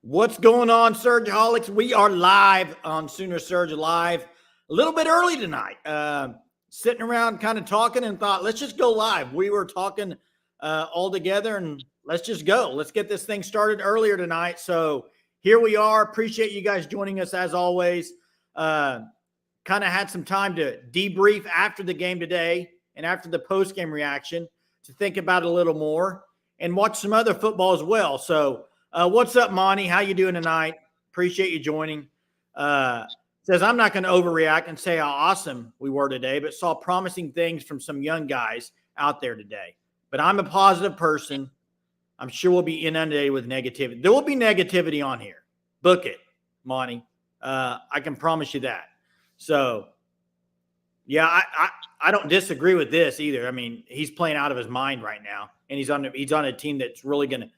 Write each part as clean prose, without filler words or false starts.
What's going on, Surgeholics? We are live on Sooner Surge Live a little bit early tonight. Sitting around kind of talking and thought, let's just go live. We were talking all together and let's just go. Let's get this thing started earlier tonight. So here we are. Appreciate you guys joining us as always. Kind of had some time to debrief after the game today and after the post-game reaction to think about it a little more and watch some other football as well. So what's up, Monty? How you doing tonight? Appreciate you joining. Says, I'm not going to overreact and say how awesome we were today, but saw promising things from some young guys out there today. But I'm a positive person. I'm sure we'll be inundated with negativity. There will be negativity on here. Book it, Monty. I can promise you that. So, yeah, I don't disagree with this either. I mean, he's playing out of his mind right now, and he's on a team that's really going to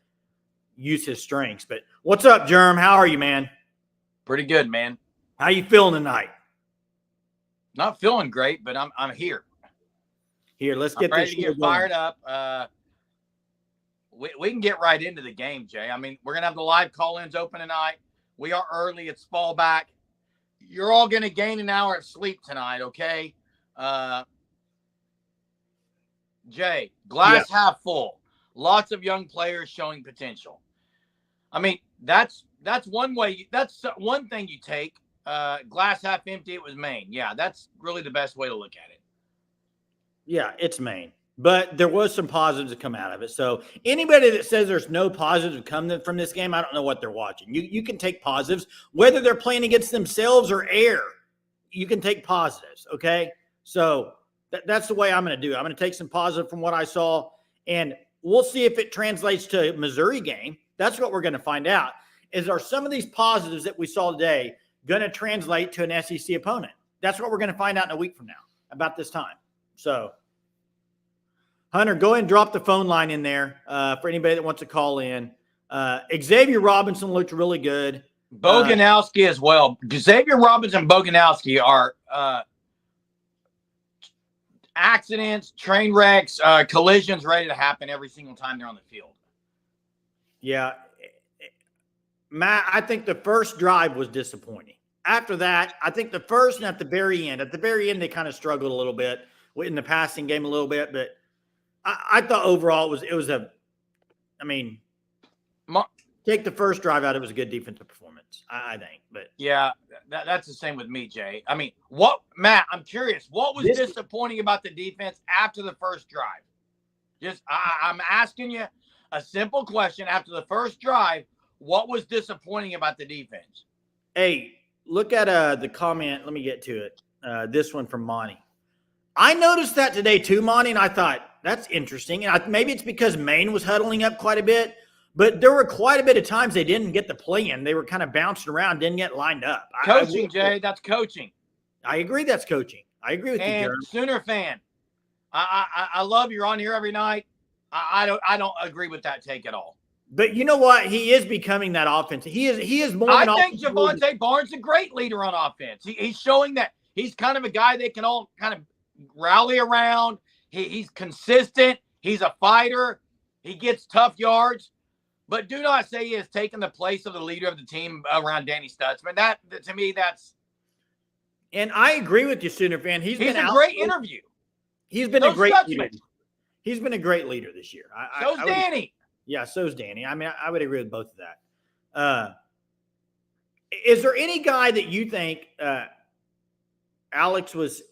use his strengths. But what's up, Germ? How are you, man? Pretty good, man. How you feeling tonight? Not feeling great, but I'm here. Here, let's get ready this to get fired up. We can get right into the game, Jay. I mean, we're gonna have the live call-ins open tonight. We are early. It's fall back. You're all gonna gain an hour of sleep tonight, okay? Jay, glass half full. Lots of young players showing potential. I mean, that's one way. That's one thing you take. Glass half empty. It was Maine. Yeah, that's really the best way to look at it. Yeah, it's Maine. But there was some positives that come out of it. So anybody that says there's no positives that come from this game, I don't know what they're watching. You can take positives, whether they're playing against themselves or air. You can take positives, okay? So that's the way I'm going to do it. I'm going to take some positive from what I saw, and we'll see if it translates to a Missouri game. That's what we're going to find out. Are some of these positives that we saw today going to translate to an SEC opponent? That's what we're going to find out in a week from now about this time. So, Hunter, go ahead and drop the phone line in there for anybody that wants to call in. Xavier Robinson looked really good. Boganowski as well. Xavier Robinson and Boganowski are accidents, train wrecks, collisions ready to happen every single time they're on the field. Yeah. Matt, I think the first drive was disappointing. After that, I think the first and at the very end, they kind of struggled a little bit in the passing game a little bit, but I thought overall take the first drive out, it was a good defensive performance, I think. But yeah, that's the same with me, Jay. I mean, Matt, I'm curious, what was disappointing about the defense after the first drive? I'm asking you a simple question. After the first drive, what was disappointing about the defense? Hey, look at the comment. Let me get to it. This one from Monty. I noticed that today too, Monty, and I thought, that's interesting. And maybe it's because Maine was huddling up quite a bit, but there were quite a bit of times they didn't get the play in. They were kind of bouncing around, didn't get lined up. Coaching, Jay, that's coaching. I agree that's coaching. I agree with you, Jeremy. Sooner fan, I love you're on here every night. I don't agree with that take at all. But you know what? He is becoming that offense. He is more. I think Javonte Barnes is a great leader on offense. He's showing that he's kind of a guy they can all kind of rally around. He's consistent. He's a fighter. He gets tough yards. But do not say he has taken the place of the leader of the team around Danny Stutzman. That to me, that's. And I agree with you, Sooner fan. He's been a great interview. He's been a great leader. He's been a great leader this year. So's Danny. Yeah, so's Danny. I mean, I would agree with both of that. Is there any guy that you think Alex was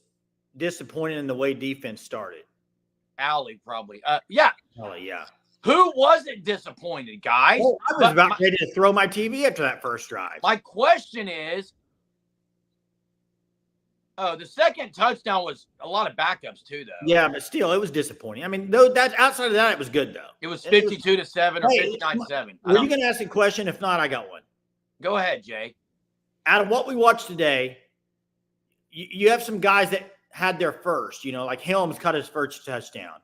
disappointed in the way defense started? Allie, probably. Yeah. Allie, yeah. Who wasn't disappointed, guys? Oh, I was about ready to throw my TV after that first drive. My question is, the second touchdown was a lot of backups too, though. Yeah, but still, it was disappointing. I mean, that's outside of that, it was good though. It was 52-7 or 59-7. Were you going to ask a question? If not, I got one. Go ahead, Jay. Out of what we watched today, you have some guys that had their first. You know, like Helms caught his first touchdown.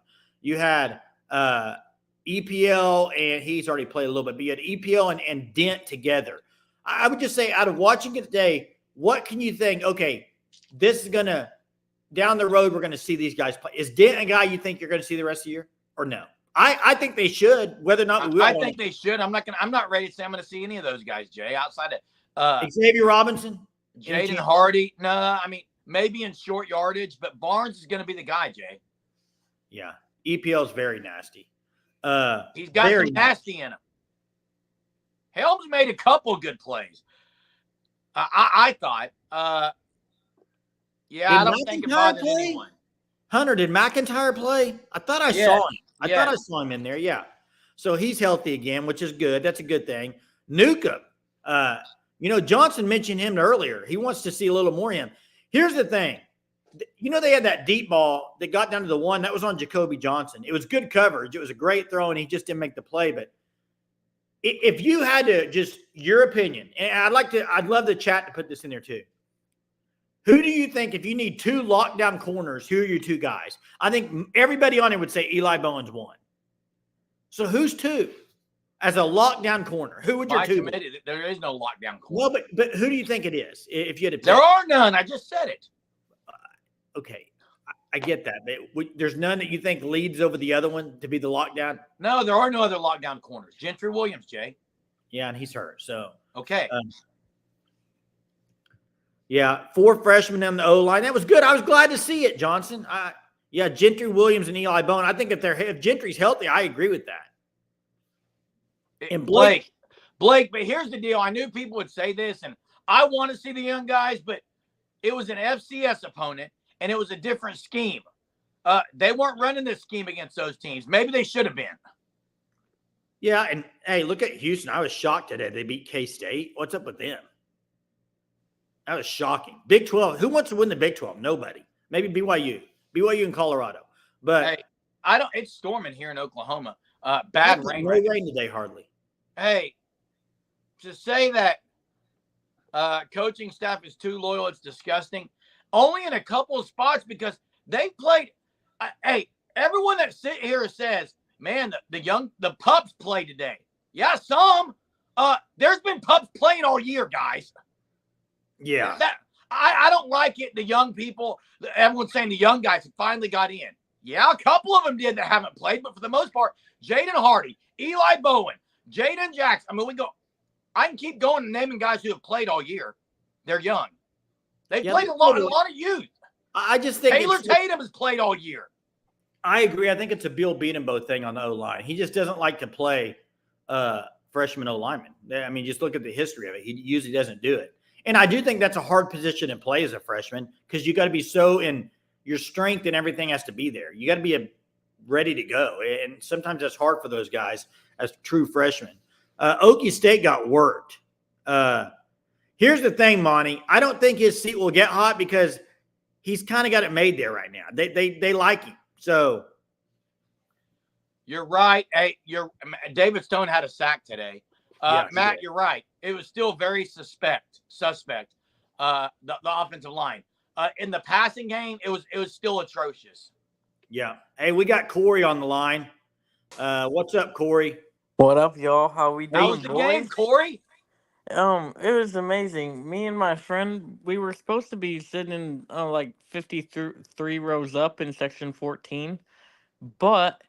You had EPL, and he's already played a little bit, but you had EPL and Dent together. I would just say, out of watching it today, what can you think? Okay, this is gonna down the road. We're gonna see these guys play. Is Dent a guy you think you're gonna see the rest of the year, or no? I think they should. Whether or not we will, I think they should. I'm not ready to say I'm going to see any of those guys, Jay. Outside of Xavier Robinson, Jaden Hardy. No, I mean maybe in short yardage, but Barnes is going to be the guy, Jay. Yeah, EPL is very nasty. He's got some nasty in him. Helms made a couple good plays. I thought. Yeah, I don't think it bothered anyone. Hunter, did McIntyre play? I thought I saw him. I thought I saw him in there. Yeah. So he's healthy again, which is good. That's a good thing. Nuka, Johnson mentioned him earlier. He wants to see a little more of him. Here's the thing. They had that deep ball that got down to the one that was on Jacoby Johnson. It was good coverage. It was a great throw, and he just didn't make the play. But if you had to just your opinion, and I'd love the chat to put this in there too. Who do you think, if you need two lockdown corners, who are your two guys? I think everybody on it would say Eli Bowen's one. So who's two as a lockdown corner? Who would your two be? There is no lockdown corner. Well, but who do you think it is? If you had to pick? There are none. I just said it. Okay, I get that. But there's none that you think leads over the other one to be the lockdown? No, there are no other lockdown corners. Gentry Williams, Jay. Yeah, and he's hurt. So okay. Yeah, 4 freshmen on the O-line. That was good. I was glad to see it, Johnson. Gentry Williams and Eli Bowen. I think if Gentry's healthy, I agree with that. And Blake, but here's the deal. I knew people would say this, and I want to see the young guys, but it was an FCS opponent, and it was a different scheme. They weren't running this scheme against those teams. Maybe they should have been. Yeah, and, hey, look at Houston. I was shocked today. They beat K-State. What's up with them? That was shocking. Big 12. Who wants to win the Big 12? Nobody. Maybe BYU. BYU in Colorado. But hey, it's storming here in Oklahoma. Bad rain. No rain today, hardly. Hey, to say that coaching staff is too loyal, it's disgusting. Only in a couple of spots because they played. Hey, everyone that sit here says, man, the pups played today. Yeah, some. There's been pups playing all year, guys. Yeah. I don't like it. The young people, everyone's saying the young guys finally got in. Yeah, a couple of them did that haven't played, but for the most part, Jaden Hardy, Eli Bowen, Jaden Jackson. I mean, I can keep going and naming guys who have played all year. They're young. They played a lot of youth. I just think Taylor Tatum has played all year. I agree. I think it's a Bill Beatenbow thing on the O-line. He just doesn't like to play freshman O-lineman. I mean, just look at the history of it. He usually doesn't do it. And I do think that's a hard position to play as a freshman because you got to be so in your strength and everything has to be there. You got to be ready to go. And sometimes that's hard for those guys as true freshmen. Okie State got worked. Here's the thing, Monty. I don't think his seat will get hot because he's kind of got it made there right now. They like him. So you're right. Hey, David Stone had a sack today. Matt, you're right. It was still very suspect. The offensive line. In the passing game, it was still atrocious. Yeah. Hey, we got Corey on the line. What's up, Corey? What up, y'all? How we doing, How was the game, Corey? It was amazing. Me and my friend, we were supposed to be sitting like 53 rows up in section 14, but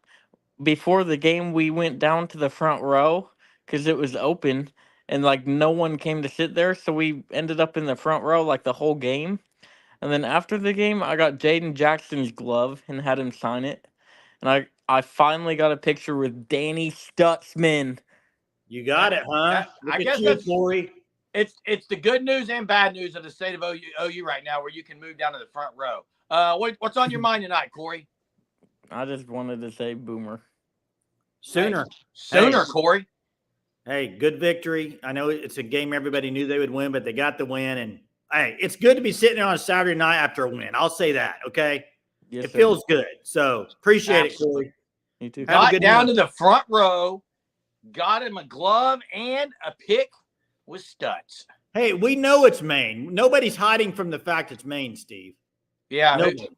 before the game, we went down to the front row because it was open and like no one came to sit there, so we ended up in the front row like the whole game. And then after the game, I got Jaden Jackson's glove and had him sign it, and I finally got a picture with Danny Stutzman. You got it, huh? I guess that's Corey. It's the good news and bad news of the state of OU right now, where you can move down to the front row. What's on your mind tonight, Corey? I just wanted to say Boomer. Sooner, Corey. Hey, good victory. I know it's a game everybody knew they would win, but they got the win. And hey, it's good to be sitting there on a Saturday night after a win. I'll say that. Okay, yes, it feels good. So appreciate it, Corey. You too. Got down to the front row. Got him a glove and a pick with Stutz. Hey, we know it's Maine. Nobody's hiding from the fact it's Maine, Steve. Yeah. Nobody.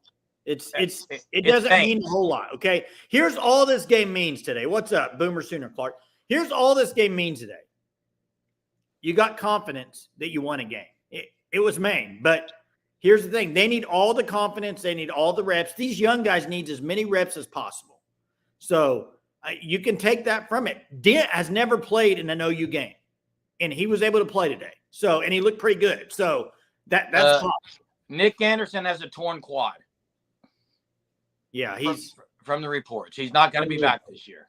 It doesn't mean a whole lot, okay? Here's all this game means today. What's up, Boomer Sooner Clark? Here's all this game means today. You got confidence that you won a game. It was Maine, but here's the thing. They need all the confidence. They need all the reps. These young guys need as many reps as possible. So You can take that from it. Dent has never played in an OU game, and he was able to play today. So, and he looked pretty good. So that's possible. Nick Anderson has a torn quad. Yeah, he's from the reports. He's not going to be back this year.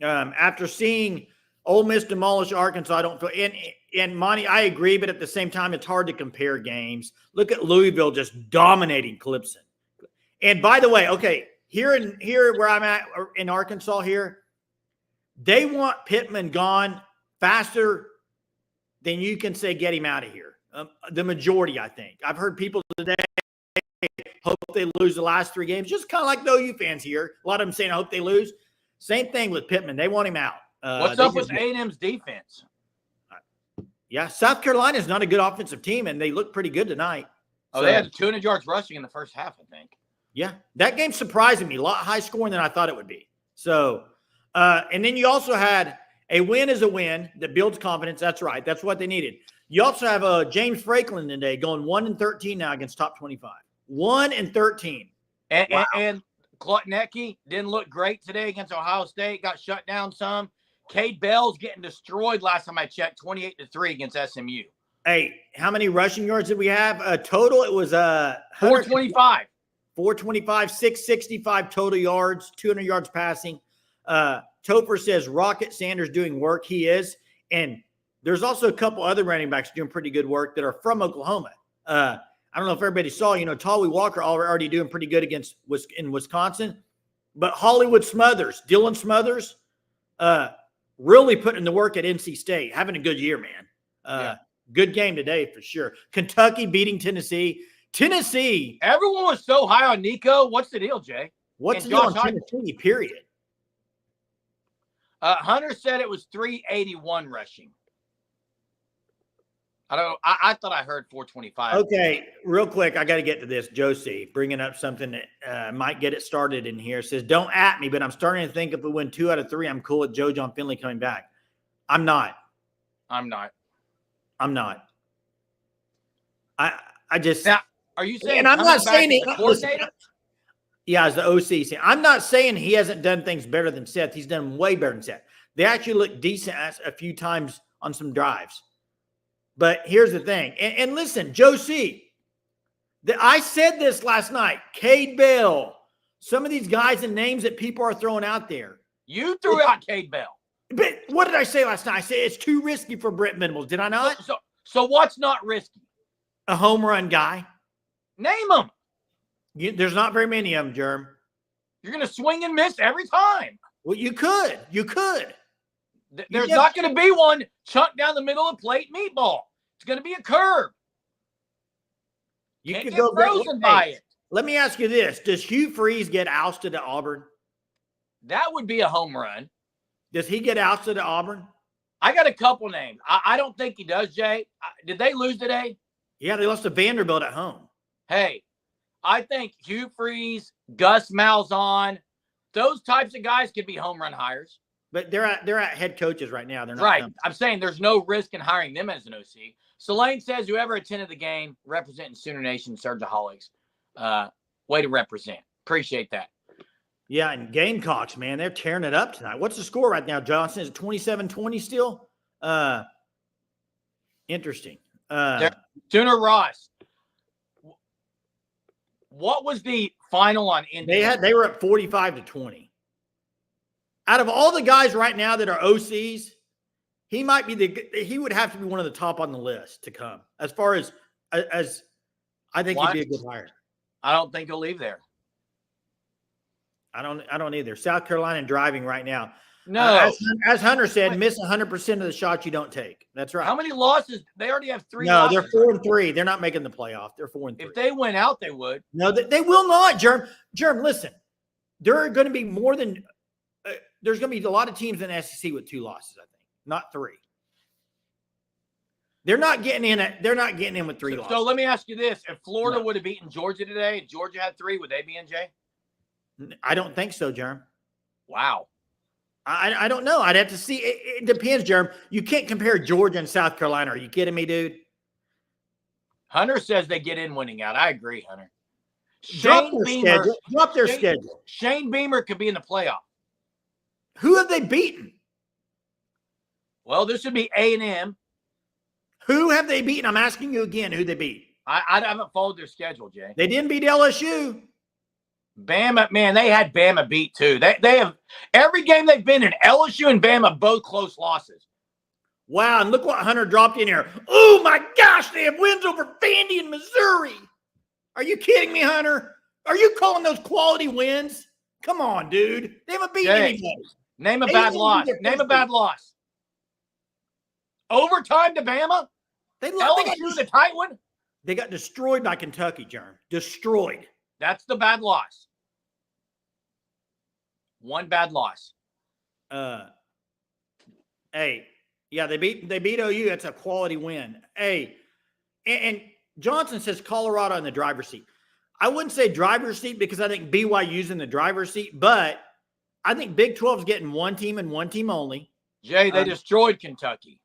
After seeing Ole Miss demolish Arkansas, I don't feel and Monty, I agree, but at the same time, it's hard to compare games. Look at Louisville just dominating Clemson. And by the way, okay, here where I'm at in Arkansas here, they want Pittman gone faster than you can say get him out of here. The majority, I think. I've heard people today hope they lose the last 3 games, just kind of like the OU fans here. A lot of them saying, I hope they lose. Same thing with Pittman. They want him out. What's up with A&M's defense? Yeah, South Carolina is not a good offensive team, and they look pretty good tonight. Oh, so, they had 200 yards rushing in the first half, I think. Yeah, that game surprised me. A lot high scoring than I thought it would be. So, and then you also had a win is a win that builds confidence. That's right. That's what they needed. You also have James Franklin today going 1-13 now against top 25. 1-13. And Klutnecki didn't look great today against Ohio State. Got shut down some. Cade Bell's getting destroyed last time I checked, 28-3 against SMU. Hey, how many rushing yards did we have? Total, it was 425. 425, 665 total yards, 200 yards passing. Topher says Rocket Sanders doing work. He is. And there's also a couple other running backs doing pretty good work that are from Oklahoma. I don't know if everybody saw, Tawee Walker already doing pretty good in Wisconsin. But Hollywood Smothers, Dylan Smothers, really putting in the work at NC State. Having a good year, man. Good game today for sure. Kentucky beating Tennessee. Tennessee. Everyone was so high on Nico. What's the deal, Jay? What's the deal on Tennessee, period? Hunter said it was 381 rushing. I thought I heard 425. Okay, real quick, I got to get to this. Josie bringing up something that might get it started in here. Says, don't at me, but I'm starting to think if we win 2 out of 3, I'm cool with Joe John Finley coming back. I'm not. I just. Now, are you saying? And I'm not saying he. Yeah, as the OC saying, I'm not saying he hasn't done things better than Seth. He's done way better than Seth. They actually look decent a few times on some drives. But here's the thing. And listen, Joe C. I said this last night. Cade Bell. Some of these guys and names that people are throwing out there. You threw out Cade Bell. But what did I say last night? I said it's too risky for Brent Venables. Did I not? So what's not risky? A home run guy. Name them. There's not very many of them, Germ. You're going to swing and miss every time. Well, you could. There's not going to be one chunk down the middle of plate meatball. It's going to be a curve. You Can't could get go frozen by it. Let me ask you this. Does Hugh Freeze get ousted at Auburn? That would be a home run. Does he get ousted at Auburn? I got a couple names. I don't think he does, Jay. Did they lose today? Yeah, they lost to Vanderbilt at home. Hey, I think Hugh Freeze, Gus Malzahn, those types of guys could be home run hires. But they're at head coaches right now. They're not right. coming. I'm saying there's no risk in hiring them as an OC. Selene says whoever attended the game representing Sooner Nation Surgeaholics, way to represent. Appreciate that. Yeah, and Gamecocks, man, they're tearing it up tonight. What's the score right now, Johnson? Is it 27-20 still? Interesting. Sooner Ross. What was the final on Indiana? They were up 45-20. Out of all the guys right now that are OCs, he might be he would have to be one of the top on the list to come. As far as I think he'd be a good hire. I don't think he'll leave there. I don't either. South Carolina driving right now. No. As Hunter said, miss 100% of the shots you don't take. That's right. How many losses? They already have 3 No, losses. they're 4-3. They're not making the playoff. They're 4-3. If they went out, they would. No, they will not, Germ. Germ, listen. There are going to be more than there's going to be a lot of teams in the SEC with 2 losses, I think, not 3. They're not getting in with 3 losses. So let me ask you this. If Florida would have beaten Georgia today and Georgia had 3, would they be in, Jay? I don't think so, Germ. Wow. I don't know. I'd have to see. It depends, Germ. You can't compare Georgia and South Carolina. Are you kidding me, dude? Hunter says they get in winning out. I agree, Hunter. Drop their schedule. Shane Beamer could be in the playoff. Who have they beaten? Well, this would be A&M. Who have they beaten? I'm asking you again who they beat. I haven't followed their schedule, Jay. They didn't beat LSU. Bama, man, they had Bama beat too. They have every game they've been in, LSU and Bama, both close losses. Wow, and look what Hunter dropped in here. Oh, my gosh, they have wins over Vandy and Missouri. Are you kidding me, Hunter? Are you calling those quality wins? Come on, dude. They haven't beaten anybody. Name a bad loss. Name a bad loss. Overtime to Bama? LSU, the tight one? They got destroyed by Kentucky, Jerm. Destroyed. That's the bad loss. One bad loss. Hey, yeah, they beat OU. That's a quality win. Hey, and Johnson says Colorado in the driver's seat. I wouldn't say driver's seat because I think BYU's in the driver's seat, but I think Big 12 is getting one team and one team only. Jay, they destroyed Kentucky.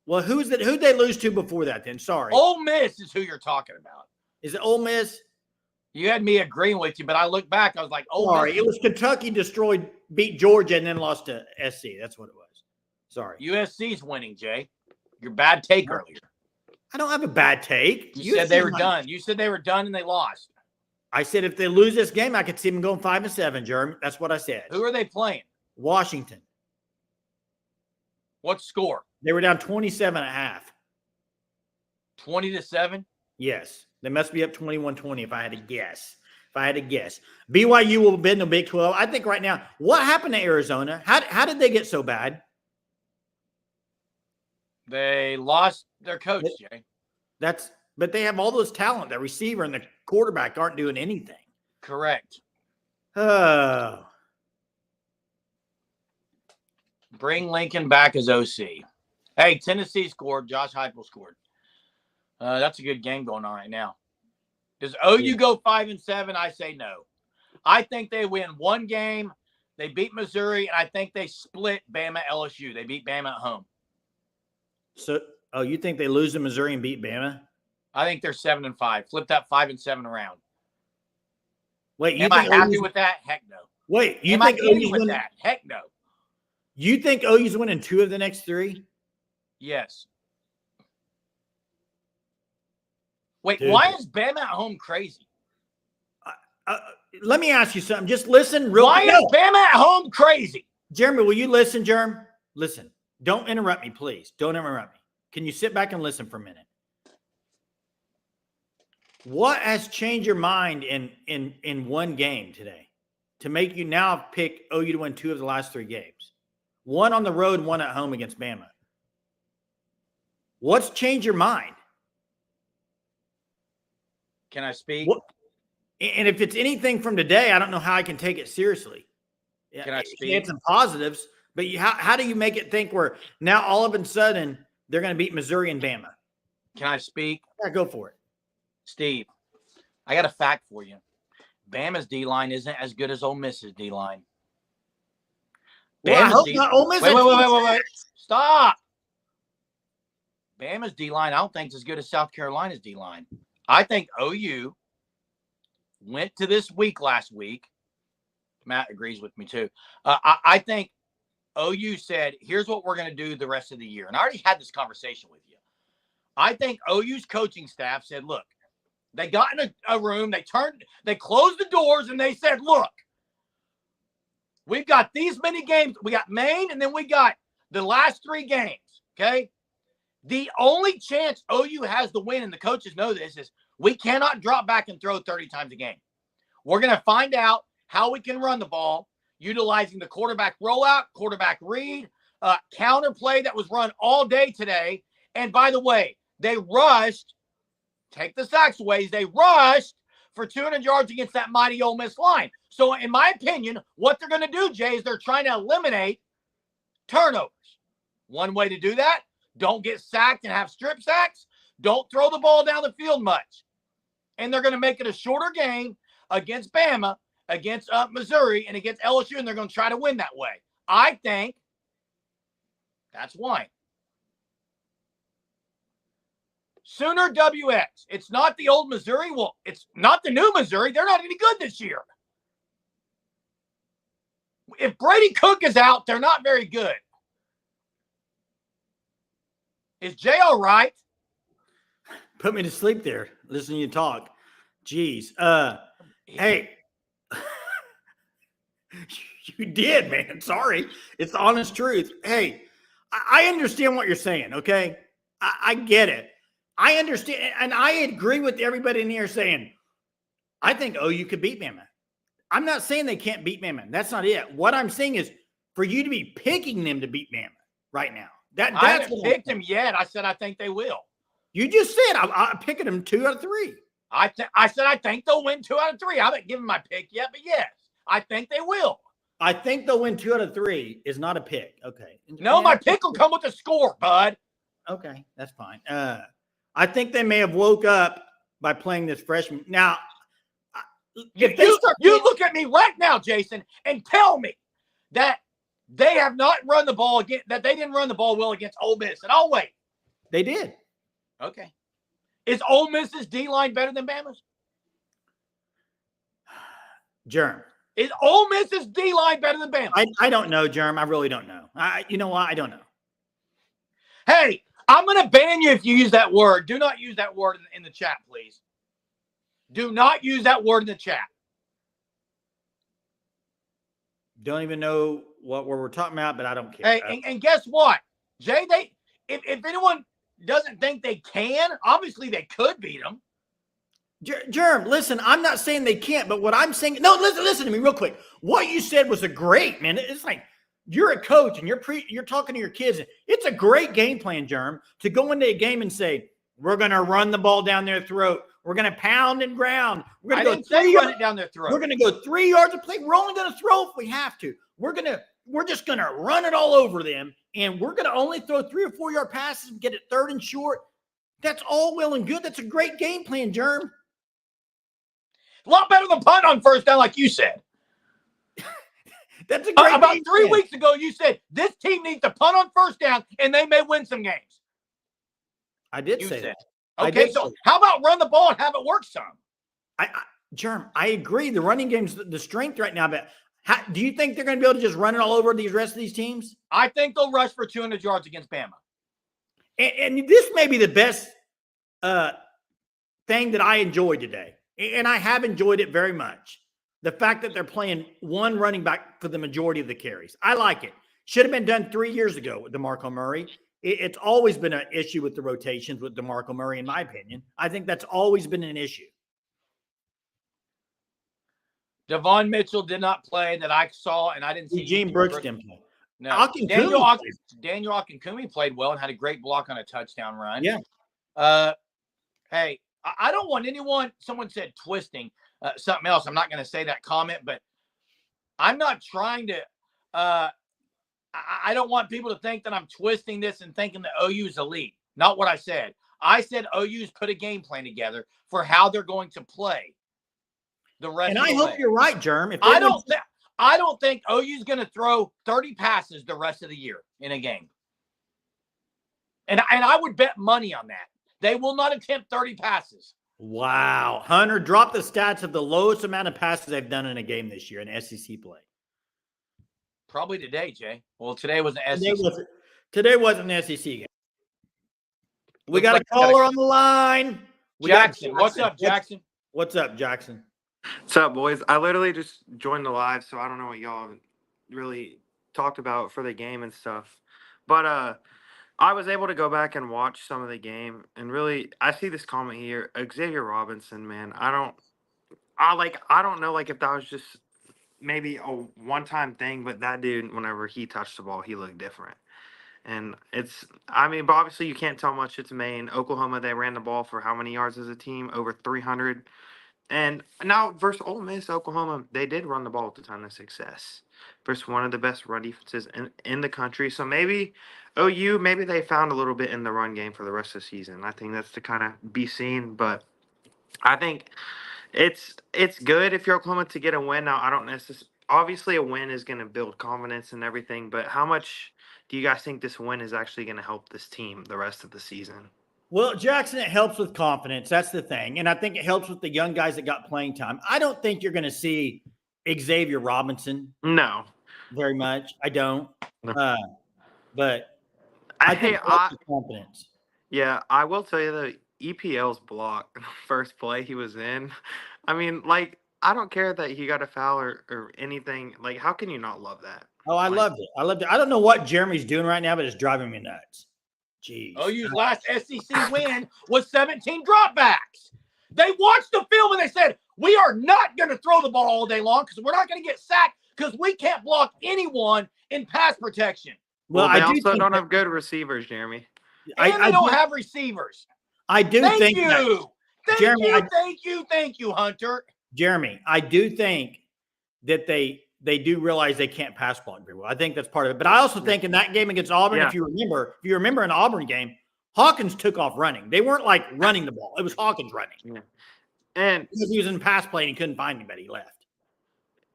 Well, who'd they lose to before that then? Sorry. Ole Miss is who you're talking about. Is it Ole Miss? You had me agreeing with you, but I look back, I was like, oh, sorry, it was Kentucky beat Georgia and then lost to SC. That's what it was. Sorry. USC's winning, Jay. Your bad take earlier. I don't have a bad take. You said they were done. You said they were done and they lost. I said if they lose this game, I could see them going 5-7, Jeremy. That's what I said. Who are they playing? Washington. What score? They were down 27.5. 20-7? Yes. They must be up 21-20 if I had to guess. BYU will be in the Big 12. I think right now, what happened to Arizona? How did they get so bad? They lost their coach, Jay. But they have all those talent. The receiver and the quarterback aren't doing anything. Correct. Oh. Bring Lincoln back as OC. Hey, Tennessee scored. Josh Heupel scored. That's a good game going on right now. Does OU go 5-7? I say no. I think they win one game. They beat Missouri, and I think they split Bama LSU. They beat Bama at home. So, you think they lose to Missouri and beat Bama? I think they're 7-5. Flip that 5-7 around. Wait, am I happy with that? Heck no. Wait, you think OU's with that? Heck no. You think OU's winning 2 of the next 3? Yes. Wait, Dude. Why is Bama at home crazy? Let me ask you something. Just listen real quick. Why is Bama at home crazy? Jeremy, will you listen, Jeremy? Listen. Don't interrupt me, please. Don't interrupt me. Can you sit back and listen for a minute? What has changed your mind in one game today to make you now pick OU to win 2 of the last 3 games? 1 on the road, 1 at home against Bama. What's changed your mind? Can I speak? And if it's anything from today, I don't know how I can take it seriously. Can I speak? It's some positives, but how do you make it think where now all of a sudden they're going to beat Missouri and Bama? Can I speak? Yeah, go for it. Steve, I got a fact for you. Bama's D-line isn't as good as Ole Miss's D-line. Well, Ole Miss. Wait. Stop. Bama's D-line, I don't think is as good as South Carolina's D-line. I think OU went to this week last week. Matt agrees with me too. I think OU said, here's what we're going to do the rest of the year. And I already had this conversation with you. I think OU's coaching staff said, look, they got in a room, they closed the doors and they said, look, we've got these many games. We got Maine and then we got the last 3 games. Okay. The only chance OU has to win, and the coaches know this, is we cannot drop back and throw 30 times a game. We're going to find out how we can run the ball utilizing the quarterback rollout, quarterback read, counter play that was run all day today. And by the way, they rushed, take the sacks away, they rushed for 200 yards against that mighty Ole Miss line. So in my opinion, what they're going to do, Jay, is they're trying to eliminate turnovers. One way to do that, don't get sacked and have strip sacks. Don't throw the ball down the field much. And they're going to make it a shorter game against Bama, against Missouri, and against LSU, and they're going to try to win that way. I think that's why. Sooner WX. It's not the old Missouri. Well, it's not the new Missouri. They're not any good this year. If Brady Cook is out, they're not very good. Is Jay all right? Put me to sleep there. Listening to you talk. Jeez. Hey. You did, man. Sorry. It's the honest truth. Hey, I understand what you're saying, okay? I get it. I understand, and I agree with everybody in here saying, I think OU could beat Bama. I'm not saying they can't beat Bama. That's not it. What I'm saying is for you to be picking them to beat Bama right now. I haven't picked them yet. I said I think they will. You just said I'm picking them 2 out of 3. I said I think they'll win 2 out of 3. I haven't given my pick yet, but yes, I think they will. I think they'll win 2 out of 3 is not a pick. Okay. No, my pick will come with the score, bud. Okay, that's fine. I think they may have woke up by playing this freshman. Now, if you look at me right now, Jason, and tell me that they have not run the ball again, that they didn't run the ball well against Ole Miss, and I'll wait. They did. Okay. Is Ole Miss's D-line better than Bama's? Germ. Is Ole Miss's D-line better than Bama? I don't know, Germ. I really don't know. You know what? I don't know. Hey, I'm going to ban you if you use that word. Do not use that word in the chat, please. Do not use that word in the chat. Don't even know what we're talking about, but I don't care. Hey, and guess what? Jay, if anyone doesn't think they can, obviously they could beat them. Germ, listen, I'm not saying they can't, but what I'm saying, no, listen to me real quick. What you said was a great, man. It's like you're a coach and you're talking to your kids. It's a great game plan, Germ, to go into a game and say, we're going to run the ball down their throat. We're going to pound and ground. We're going to go 3 yards down their throat. We're going to go 3 yards of play. We're only going to throw if we have to. We're just going to run it all over them. And we're going to only throw 3 or 4 yard passes and get it 3rd and short. That's all well and good. That's a great game plan, Germ. A lot better than punt on 1st down, like you said. That's a great about 3 weeks ago, you said this team needs to punt on 1st down, and they may win some games. I did say that. Okay, so how about run the ball and have it work some? Germ, I agree. The running game's the strength right now, but do you think they're going to be able to just run it all over the rest of these teams? I think they'll rush for 200 yards against Bama. And this may be the best thing that I enjoyed today. And I have enjoyed it very much. The fact that they're playing one running back for the majority of the carries. I like it. Should have been done 3 years ago with DeMarco Murray. It's always been an issue with the rotations with DeMarco Murray, in my opinion. I think that's always been an issue. Devon Mitchell did not play that I saw, and I didn't see. Eugene Brooks didn't play. No. Daniel Akinkumi played well and had a great block on a touchdown run. Yeah. Hey, I don't want someone said twisting something else. I'm not going to say that comment, but I'm not trying to I don't want people to think that I'm twisting this and thinking that OU is elite. Not what I said. I said OU's put a game plan together for how they're going to play the rest and of the I hope you're right, Germ. I don't think OU's going to throw 30 passes the rest of the year in a game. And I would bet money on that. They will not attempt 30 passes. Wow. Hunter, drop the stats of the lowest amount of passes they've done in a game this year in SEC play. Probably today, Jay. Well, today was an SEC. Today wasn't an SEC game. We got a caller on the line. Jackson. What's up, Jackson? What's up, Jackson? What's up, boys? I literally just joined the live, so I don't know what y'all really talked about for the game and stuff. But I was able to go back and watch some of the game, and really, I see this comment here. Xavier Robinson, man, I don't know, like, if that was just maybe a one-time thing, but that dude, whenever he touched the ball, he looked different. And but obviously you can't tell much. It's Maine. Oklahoma, they ran the ball for how many yards as a team? Over 300. And now versus Ole Miss, Oklahoma, they did run the ball at the time of success. Versus one of the best run defenses in the country. So maybe OU, maybe they found a little bit in the run game for the rest of the season. I think that's to kind of be seen. But I think it's good if you're Oklahoma to get a win. Now, I don't necessarily – obviously a win is going to build confidence and everything. But how much do you guys think this win is actually going to help this team the rest of the season? Well, Jackson, it helps with confidence. That's the thing. And I think it helps with the young guys that got playing time. I don't think you're going to see Xavier Robinson. No. very much. I don't. No. But I Hey, think that's the confidence. yeah, I will tell you the EPL's block first play he was in. I mean, like, I don't care that he got a foul or anything. Like, how can you not love that? Oh, I Like, loved it. I loved it. I don't know what Jeremy's doing right now, but it's driving me nuts. Jeez. OU's last SEC win was 17 dropbacks. They watched the film and they said, we are not going to throw the ball all day long because we're not going to get sacked because we can't block anyone in pass protection. well, they I do also think don't that- have good receivers, Jeremy. And they don't have receivers. I do Thank think you. that, Thank Jeremy, you. Thank you, Hunter. Jeremy, I do think that they do realize they can't pass block very well. I think that's part of it. But I also think in that game against Auburn, Yeah. if you remember an Auburn game, Hawkins took off running. They weren't like running the ball. It was Hawkins running. Yeah. And Because he was in pass play and he couldn't find anybody. He left.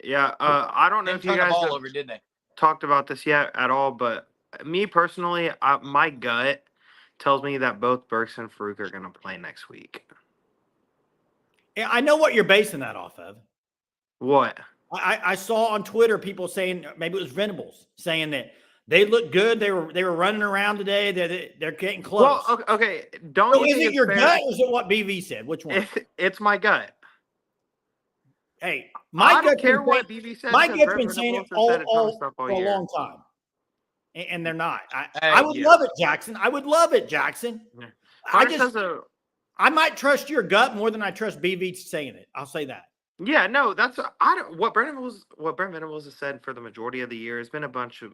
yeah, I don't know Didn't if you turn the guys ball have over, did they? talked about this yet at all, but me personally, my gut tells me that both Burks and Farouk are going to play next week. Yeah, I know what you're basing that off of. What? I saw on Twitter people saying, maybe it was Venables, saying that they look good. They were running around today. They're getting close. Well, okay. Don't So you is think it it's your fair? gut or is it what BV said? Which one? It's my gut. Hey, I my don't gut's care been what saying, BB said. my because gut's Brett been saying Venables it has said a ton of all stuff all for a year. long time, and they're not. Hey, I would yeah. love it, Jackson. I would love it, Jackson. Yeah. I I might trust your gut more than I trust BV saying it. I'll say that. Yeah, no, that's I don't what Brent Venables has said for the majority of the year has been a bunch of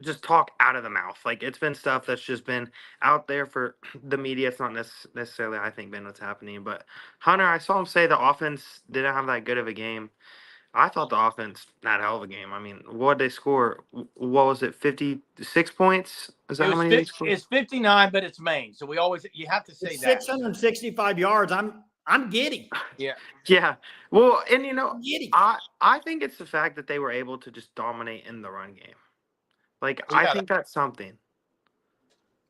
just talk out of the mouth. Like it's been stuff that's just been out there for the media. It's not necessarily I think been what's happening. But Hunter, I saw him say the offense didn't have that good of a game. I thought the offense had a hell of a game. I mean, what did they score? What was it? 56 points? Is that how many they scored? It's 59, but it's Maine. So you have to say It's that. 665 yards. I'm giddy. Yeah. Yeah. Well, and I'm giddy. I think it's the fact that they were able to just dominate in the run game. Like Well, yeah, I think that's something.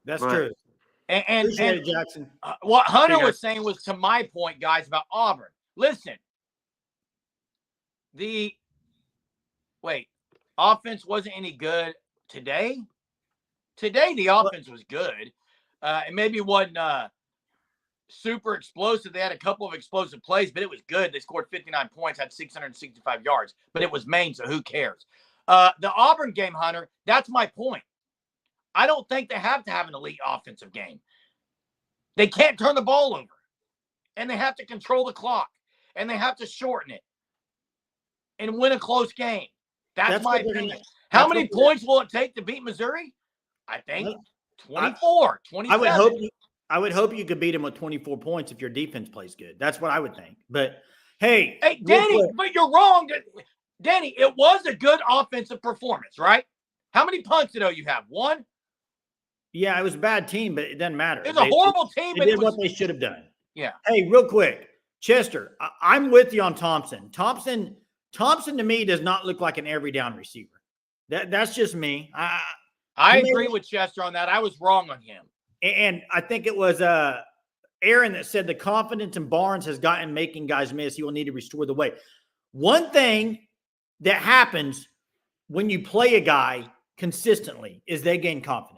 That's But- true. And Appreciate it, Jackson. what Hunter See you was guys. saying was to my point, guys, about Auburn. Listen, offense wasn't any good today. Today, the offense was good. It maybe wasn't super explosive. They had a couple of explosive plays, but it was good. They scored 59 points, had 665 yards, but it was Maine, so who cares? The Auburn game, Hunter, that's my point. I don't think they have to have an elite offensive game. They can't turn the ball over, and they have to control the clock, and they have to shorten it and win a close game. That's my what they're opinion. gonna- How that's many what they're- points will it take to beat Missouri? I think Well, 24, 27. I would hope you could beat them with 24 points if your defense plays good. That's what I would think. But hey, Hey, real Danny, quick, but you're wrong. Danny, it was a good offensive performance, right? How many punts did OU have? One? yeah, it was a bad team, but it doesn't matter. It's a horrible team, They but did it was, what they should have done. yeah. Hey, real quick, Chester, I'm with you on Thompson. Thompson to me does not look like an every down receiver. That's just me. I Maybe- agree with Chester on that. I was wrong on him. And I think it was Aaron that said the confidence in Barnes has gotten making guys miss. He will need to restore the way. One thing that happens when you play a guy consistently is they gain confidence.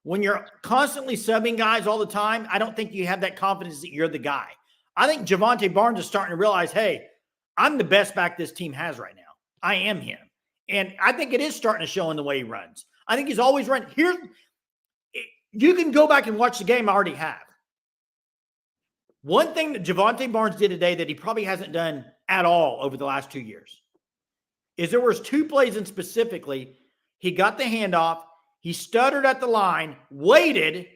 When you're constantly subbing guys all the time, I don't think you have that confidence that you're the guy. I think Javonte Barnes is starting to realize, hey, I'm the best back this team has right now. I am him. And I think it is starting to show in the way he runs. I think he's always run. You can go back and watch the game. I already have. One thing that Javonte Barnes did today that he probably hasn't done at all over the last 2 years is there was 2 plays in specifically. He got the handoff. He stuttered at the line, waited,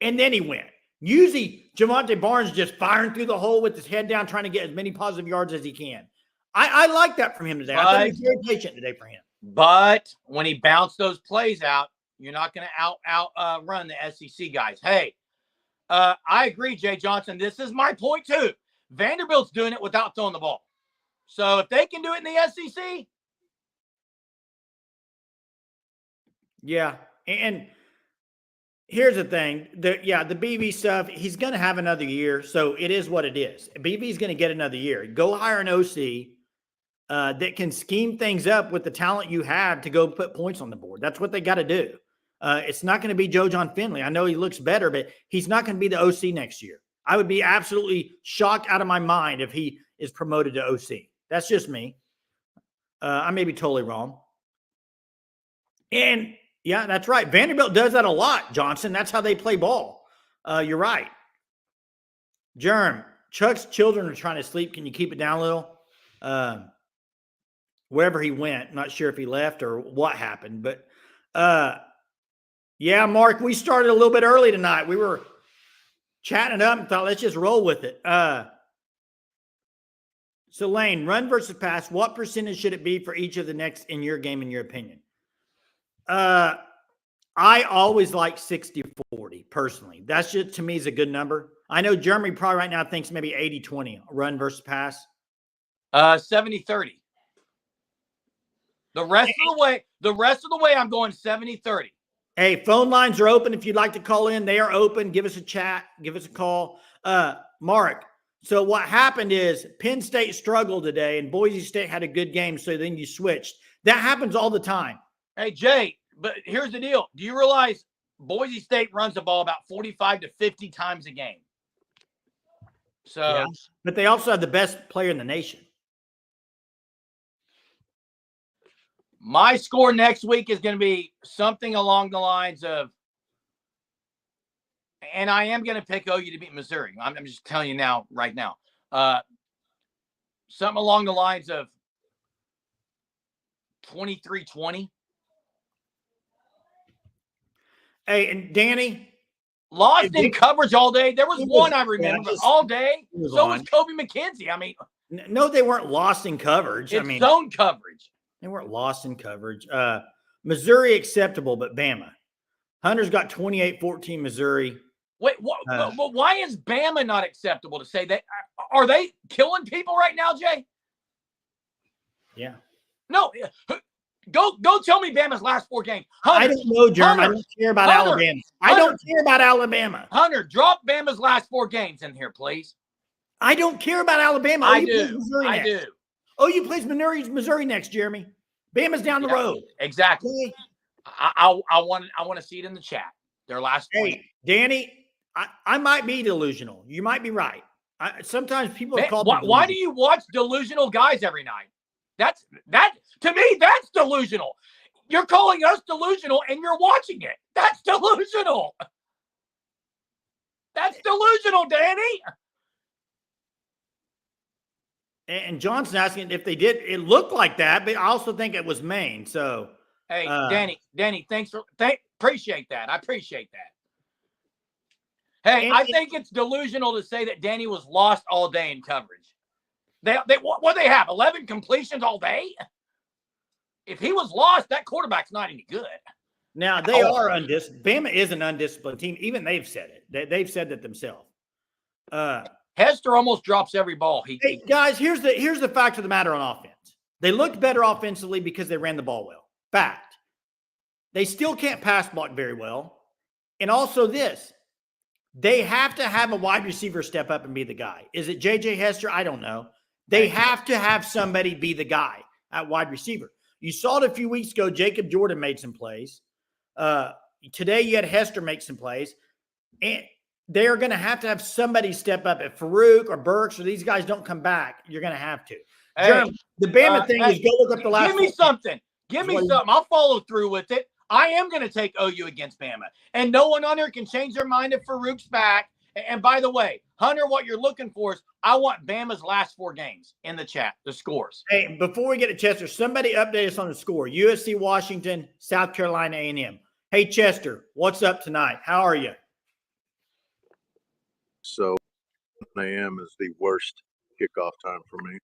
and then he went. Usually, Javonte Barnes just firing through the hole with his head down, trying to get as many positive yards as he can. I like that from him today. I thought he was very patient today for him. But when he bounced those plays out, you're not going to run the SEC guys. Hey, I agree, Jay Johnson. This is my point too. Vanderbilt's doing it without throwing the ball. So if they can do it in the SEC, yeah. And here's the thing. The BV stuff, he's going to have another year. So it is what it is. BV's going to get another year. Go hire an OC. that can scheme things up with the talent you have to go put points on the board. That's what they got to do. It's not going to be Joe John Finley. I know he looks better, but he's not going to be the OC next year. I would be absolutely shocked out of my mind if he is promoted to OC. That's just me. I may be totally wrong. And yeah, that's right. Vanderbilt does that a lot, Johnson. That's how they play ball. You're right. Germ, Chuck's children are trying to sleep. Can you keep it down a little? Wherever he went, not sure if he left or what happened, but yeah, Mark, we started a little bit early tonight. We were chatting it up and thought, let's just roll with it. So Lane, run versus pass, what percentage should it be for each of the next in your game, in your opinion? I always like 60-40 personally. That's just, to me, is a good number. I know Jeremy probably right now thinks maybe 80-20 run versus pass. 70-30. The rest of the way, I'm going 70-30. Hey, phone lines are open. If you'd like to call in, they are open. Give us a chat. Give us a call. Mark, so what happened is Penn State struggled today and Boise State had a good game, so then you switched. That happens all the time. Hey, Jay, but here's the deal. Do you realize Boise State runs the ball about 45 to 50 times a game? So, yeah, but they also have the best player in the nation. My score next week is going to be something along the lines of, and I am going to pick OU to beat Missouri. I'm just telling you now, right now. Something along the lines of 23-20. Hey, and Danny, lost in coverage all day. There was one I remember, but all day. So was Kobe McKenzie. I mean, no, they weren't lost in coverage. It's zone coverage. They weren't lost in coverage. Missouri acceptable, but Bama. Hunter's got 28-14 Missouri. Wait, why is Bama not acceptable to say that? Are they killing people right now, Jay? Yeah. No. Go tell me Bama's last 4 games. Hunter, I don't know, Jeremy. I don't care about Alabama. I don't care about Alabama. Hunter, drop Bama's last 4 games in here, please. I don't care about Alabama. I do. OU plays Missouri next, Jeremy. Bama's down the road. Exactly. I want to see it in the chat. Their last. Hey, Danny, I might be delusional. You might be right. Sometimes people have called. Why do you watch delusional guys every night? That to me, that's delusional. You're calling us delusional and you're watching it. That's delusional. That's delusional, Danny. And Johnson asking if they did. It looked like that, but I also think it was Maine. So, hey, Danny, appreciate that. I appreciate that. Hey, I think it's delusional to say that Danny was lost all day in coverage. What they have? 11 completions all day? If he was lost, that quarterback's not any good. Now, they are undisciplined. Bama is an undisciplined team. Even they've said it. They've said that themselves. Hester almost drops every ball. Hey, guys, here's the fact of the matter on offense. They looked better offensively because they ran the ball well. Fact. They still can't pass block very well. And also this, they have to have a wide receiver step up and be the guy. Is it J.J. Hester? I don't know. They have to have somebody be the guy at wide receiver. You saw it a few weeks ago. Jacob Jordan made some plays. Today you had Hester make some plays. And they are going to have somebody step up. If Farouk or Burks or these guys don't come back, you're going to have to. Hey, Jeremy, the Bama thing is go look up the last. Give me something. I'll follow through with it. I am going to take OU against Bama. And no one on here can change their mind if Farouk's back. And by the way, Hunter, what you're looking for is I want Bama's last 4 games in the chat, the scores. Hey, before we get to Chester, somebody update us on the score. USC, Washington, South Carolina A&M. Hey, Chester, what's up tonight? How are you? So 1 a.m. is the worst kickoff time for me.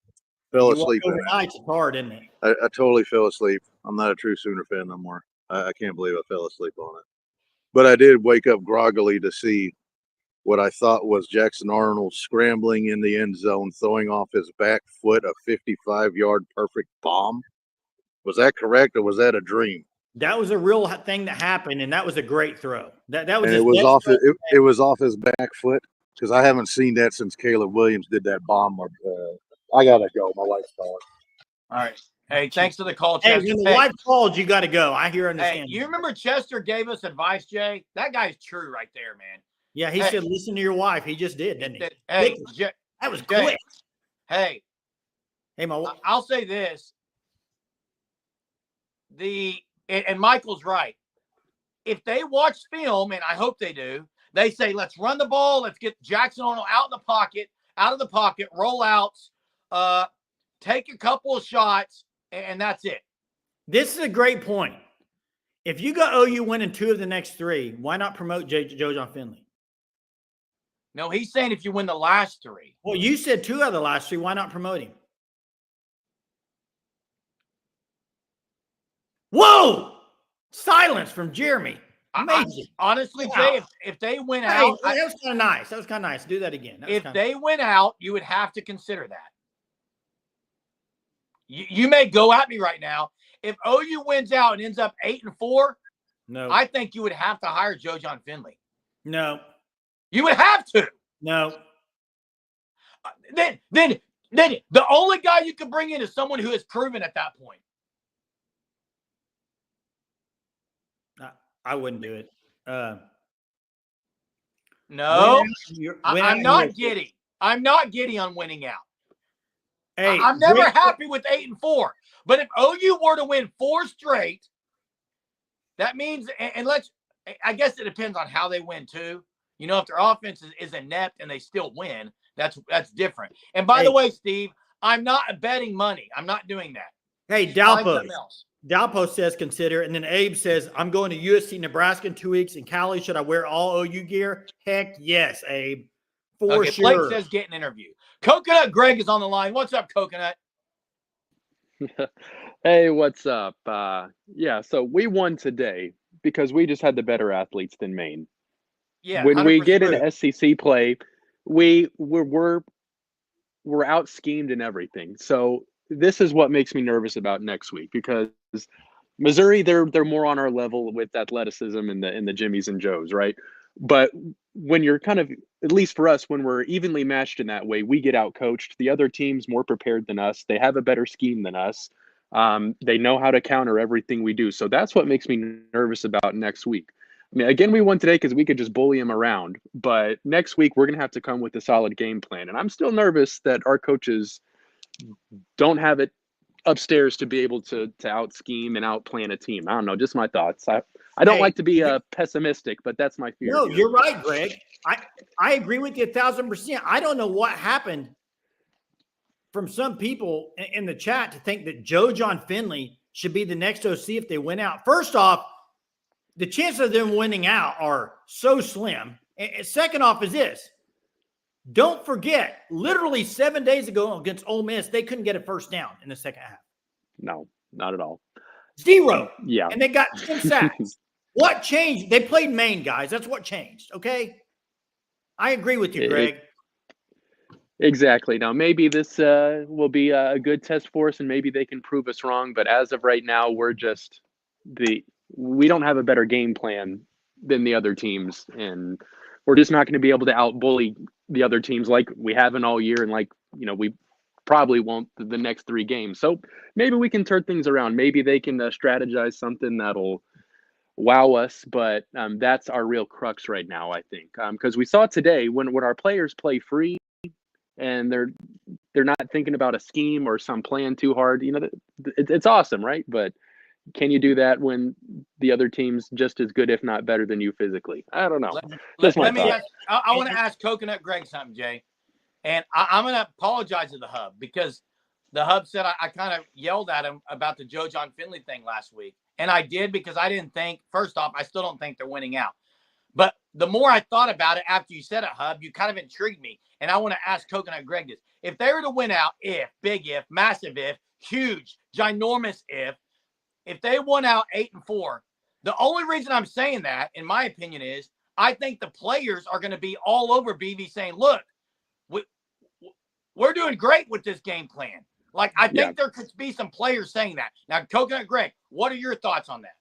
Fell asleep. It's hard, isn't it? I totally fell asleep. I'm not a true Sooner fan no more. I can't believe I fell asleep on it. But I did wake up groggily to see what I thought was Jackson Arnold scrambling in the end zone, throwing off his back foot a 55-yard perfect bomb. Was that correct, or was that a dream? That was a real thing that happened, and that was a great throw. That was. And it was off his back foot, because I haven't seen that since Caleb Williams did that bomb. I gotta go. My wife's calling. All right. Hey, thanks for the call, Hey, Chester. when the wife calls, you got to go. I hear Hey, understand. you remember Chester gave us advice, Jay? That guy's true right there, man. Yeah, he Hey. said, listen to your wife. He just did, didn't he? Hey, that was Jay, quick. Hey, Hey, I'll say this. And Michael's right. If they watch film, and I hope they do, they say, let's run the ball. Let's get Jackson Arnold out of the pocket, roll outs, take a couple of shots, and that's it. This is a great point. If you got OU winning 2 of the next 3, why not promote Joe John Finley? No, he's saying if you win the last 3. Well, you said 2 out of the last 3. Why not promote him? Whoa! Silence from Jeremy. Amazing. Honestly, wow. Jay, if they win out. That was kind of nice. That was kind of nice. Do that again. If they win out, you would have to consider that. You may go at me right now. If OU wins out and ends up 8-4, no, I think you would have to hire Joe John Finley. No. You would have to. No. Then the only guy you could bring in is someone who has proven at that point. I wouldn't do it. No, I'm not giddy. I'm not giddy on winning out. Hey, I'm never happy with 8-4. But if OU were to win 4 straight, that means, and I guess it depends on how they win too. You know, if their offense is inept and they still win, that's different. And by the way, Steve, I'm not betting money. I'm not doing that. Hey, Dalpo says consider, and then Abe says, I'm going to USC Nebraska in 2 weeks. In Cali, should I wear all OU gear? Heck yes, Abe. For sure. Blake says get an interview. Coconut Greg is on the line. What's up, Coconut? Hey, what's up? Yeah, so we won today because we just had the better athletes than Maine. Yeah, when we get into SEC play, we're out schemed and everything. So this is what makes me nervous about next week because Missouri, they're more on our level with athleticism and the Jimmies and Joes, right? But when you're kind of, at least for us, when we're evenly matched in that way, we get out coached. The other team's more prepared than us. They have a better scheme than us. They know how to counter everything we do. So that's what makes me nervous about next week. I mean, again, we won today because we could just bully them around. But next week, we're going to have to come with a solid game plan. And I'm still nervous that our coaches don't have it upstairs to be able to out scheme and out plan a team. I don't know, just my thoughts. I don't like to be pessimistic, but that's my fear. No, you're right, Greg. I agree with you 1,000%. I don't know what happened from some people in the chat to think that Joe John Finley should be the next OC if they win out. First off, the chances of them winning out are so slim. And second off is this. Don't forget, literally 7 days ago against Ole Miss, they couldn't get a first down in the second half. No, not at all. 0. Yeah. And they got 10 sacks. What changed? They played Maine, guys. That's what changed, okay? I agree with you, Greg. Exactly. Now, maybe this will be a good test for us, and maybe they can prove us wrong. But as of right now, we don't have a better game plan than the other teams, and we're just not going to be able to out-bully the other teams like we haven't all year, and like we probably won't the next 3 games. So maybe we can turn things around. Maybe they can strategize something that'll wow us. But that's our real crux right now, I think, because we saw today when our players play free and they're not thinking about a scheme or some plan too hard. It's awesome, right? But can you do that when the other team's just as good, if not better than you physically? I don't know. I want to ask Coconut Greg something, Jay. And I'm going to apologize to the Hub because the Hub said I kind of yelled at him about the Joe John Finley thing last week. And I did because I didn't think, first off, I still don't think they're winning out. But the more I thought about it after you said it, Hub, you kind of intrigued me. And I want to ask Coconut Greg this. If they were to win out, big if, massive if, huge, ginormous if they won out 8-4, the only reason I'm saying that, in my opinion, is I think the players are going to be all over BV saying, look, we're doing great with this game plan. Like, I think there could be some players saying that. Now, Coconut Greg, what are your thoughts on that?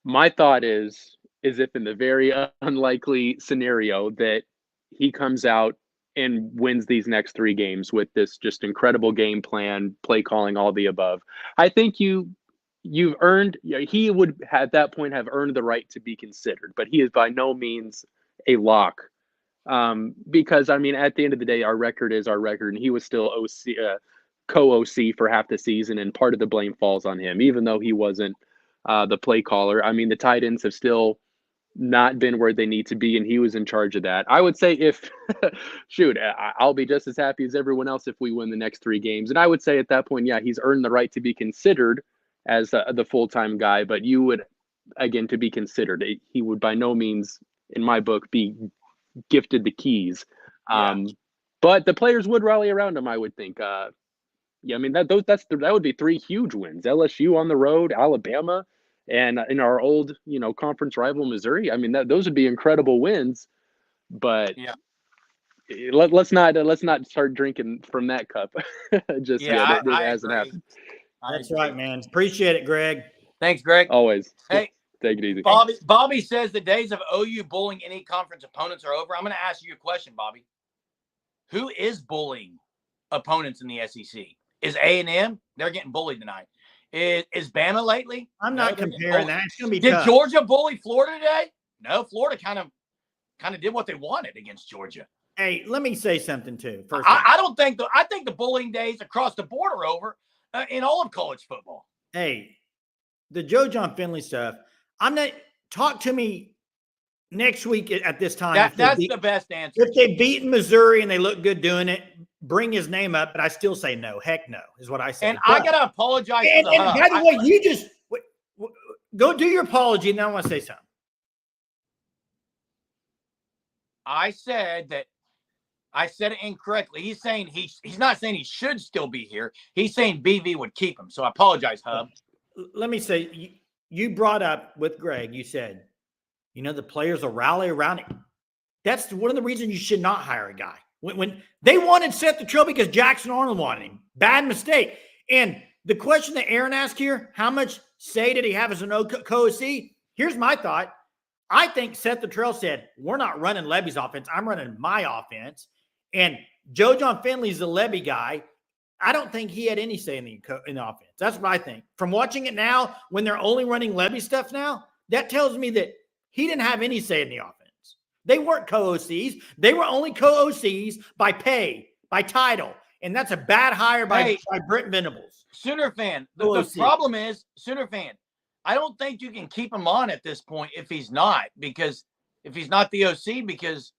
My thought is if in the very unlikely scenario that he comes out and wins these next 3 games with this just incredible game plan, play calling, all the above. I think you've earned, he would at that point have earned the right to be considered, but he is by no means a lock. Because I mean, at the end of the day, our record is our record, and he was still co-OC for half the season, and part of the blame falls on him, even though he wasn't the play caller. I mean, the tight ends have still not been where they need to be, and he was in charge of that. I would say if, shoot, I'll be just as happy as everyone else if we win the next 3 games. And I would say at that point, yeah, he's earned the right to be considered as the full-time guy, but you would, again, to be considered, he would by no means, in my book, be gifted the keys. But the players would rally around him, I would think. Yeah, I mean, that would be 3 huge wins. LSU on the road, Alabama, and in our old, conference rival Missouri. I mean, those would be incredible wins. But Yeah. let's not start drinking from that cup just yet. It I hasn't agree. happened. That's right, man. Appreciate it, Greg. Thanks, Greg. Always. Hey, take it easy. Bobby says the days of OU bullying any conference opponents are over. I'm going to ask you a question, Bobby. Who is bullying opponents in the SEC? Is A&M? They're getting bullied tonight. Is Bama lately? I'm not comparing that. It's going to be Did tough. Georgia bully Florida today? No, Florida kind of did what they wanted against Georgia. Hey, let me say something too. First, I don't think I think the bullying days across the board are over in all of college football. Hey, the Joe John Finley stuff. Talk to me next week at this time. That's the best answer. If they beat Missouri and they look good doing it, bring his name up. But I still say no. Heck no, is what I say. And I gotta apologize. And by the way, you just go do your apology, and then I want to say something. I said it incorrectly. He's saying he's not saying he should still be here. He's saying BV would keep him. So I apologize, Hub. Let me say, you brought up with Greg, you said, the players will rally around him. That's one of the reasons you should not hire a guy. When they wanted Seth Littrell because Jackson Arnold wanted him. Bad mistake. And the question that Aaron asked here, how much say did he have as an co-OC? Here's my thought. I think Seth Littrell said, we're not running Levy's offense. I'm running my offense. And Joe John Finley's the Levy guy. I don't think he had any say in the offense. That's what I think. From watching it now, when they're only running Levy stuff now, that tells me that he didn't have any say in the offense. They weren't co-OCs. They were only co-OCs by pay, by title. And that's a bad hire by Brent Venables. Sooner fan. The problem is, Sooner fan, I don't think you can keep him on at this point if he's not the OC, because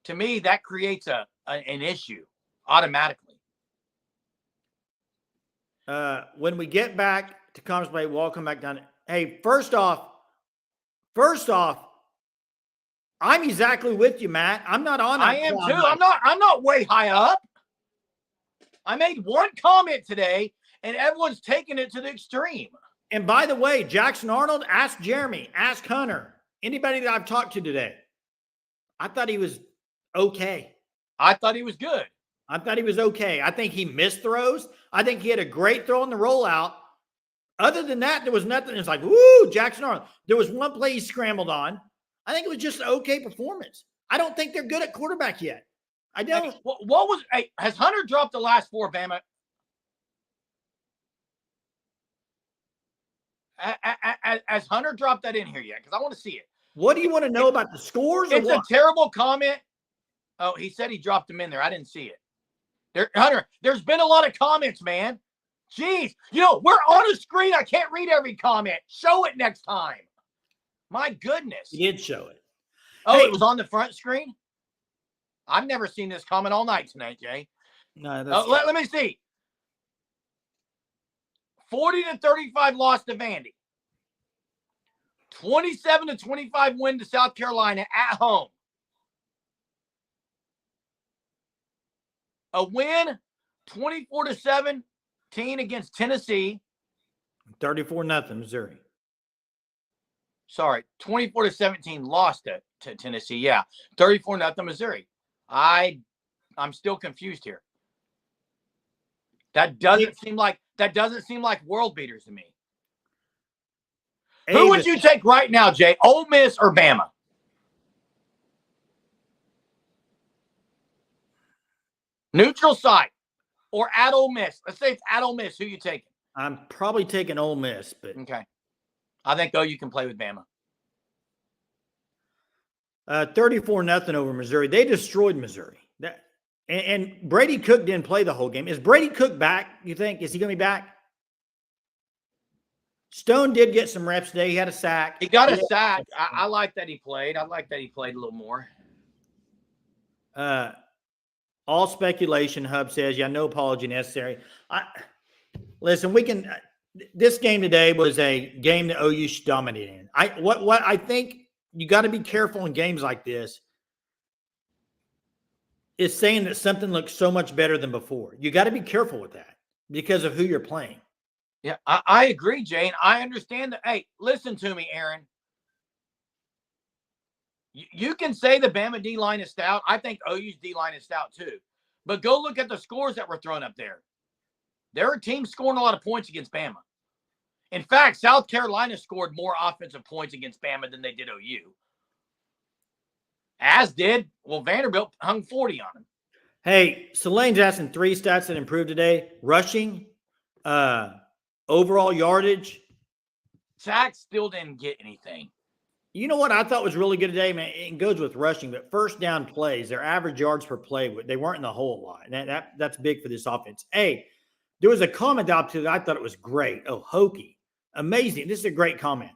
to me, that creates an issue automatically. When we get back to conference play, we'll come back down. Hey, first off, I'm exactly with you, Matt. I'm not on. I am too. I'm not way high up. I made one comment today, and everyone's taking it to the extreme. And by the way, Jackson Arnold, ask Jeremy, ask Hunter, anybody that I've talked to today. I thought he was okay. I thought he was good. I thought he was okay. I think he missed throws. I think he had a great throw on the rollout. Other than that, there was nothing. It's like, woo, Jackson Arnold. There was one play he scrambled on. I think it was just an okay performance. I don't think they're good at quarterback yet. I don't. Has Hunter dropped the last 4 Bama? Has Hunter dropped that in here yet? Because I want to see it. What do you want to know about the scores? It's a terrible comment. Oh, he said he dropped them in there. I didn't see it. Hunter, there's been a lot of comments, man. Jeez. We're on a screen. I can't read every comment. Show it next time. My goodness. He did show it. Oh, hey, it was on the front screen? I've never seen this comment all night tonight, Jay. No, that's let me see. 40-35 loss to Vandy. 27-25 win to South Carolina at home. A win, 24-17 against Tennessee. 34-0 Missouri. Sorry, 24-17 lost to Tennessee. Yeah, 34-0 Missouri. I'm still confused here. That doesn't seem like world beaters to me. Who would you take right now, Jay? Ole Miss or Bama? Neutral site or at Ole Miss. Let's say it's at Ole Miss. Who you taking? I'm probably taking Ole Miss, but Okay. I think OU can play with Bama. 34-0 over Missouri. They destroyed Missouri. And Brady Cook didn't play the whole game. Is Brady Cook back, you think? Is he going to be back? Stone did get some reps today. He had a sack. He got a sack. I like that he played. I like that he played a little more. All speculation, Hub says. Yeah, no apology necessary. Listen, we can this game today was a game that OU should dominate in. What I think you got to be careful in games like this is saying that something looks so much better than before. You got to be careful with that because of who you're playing. Yeah, I agree, Jane. I understand that. Hey, listen to me, Aaron. You can say the Bama D-line is stout. I think OU's D-line is stout too. But go look at the scores that were thrown up there. There are teams scoring a lot of points against Bama. In fact, South Carolina scored more offensive points against Bama than they did OU. As did, Vanderbilt hung 40 on him. Hey, Selene's asking 3 stats that improved today. Rushing, overall yardage. Zach still didn't get anything. You know what I thought was really good today, man? It goes with rushing, but first down plays, their average yards per play, they weren't in the hole a lot. And that's big for this offense. Hey, there was a comment out to that I thought it was great. Oh, hokey. Amazing. This is a great comment.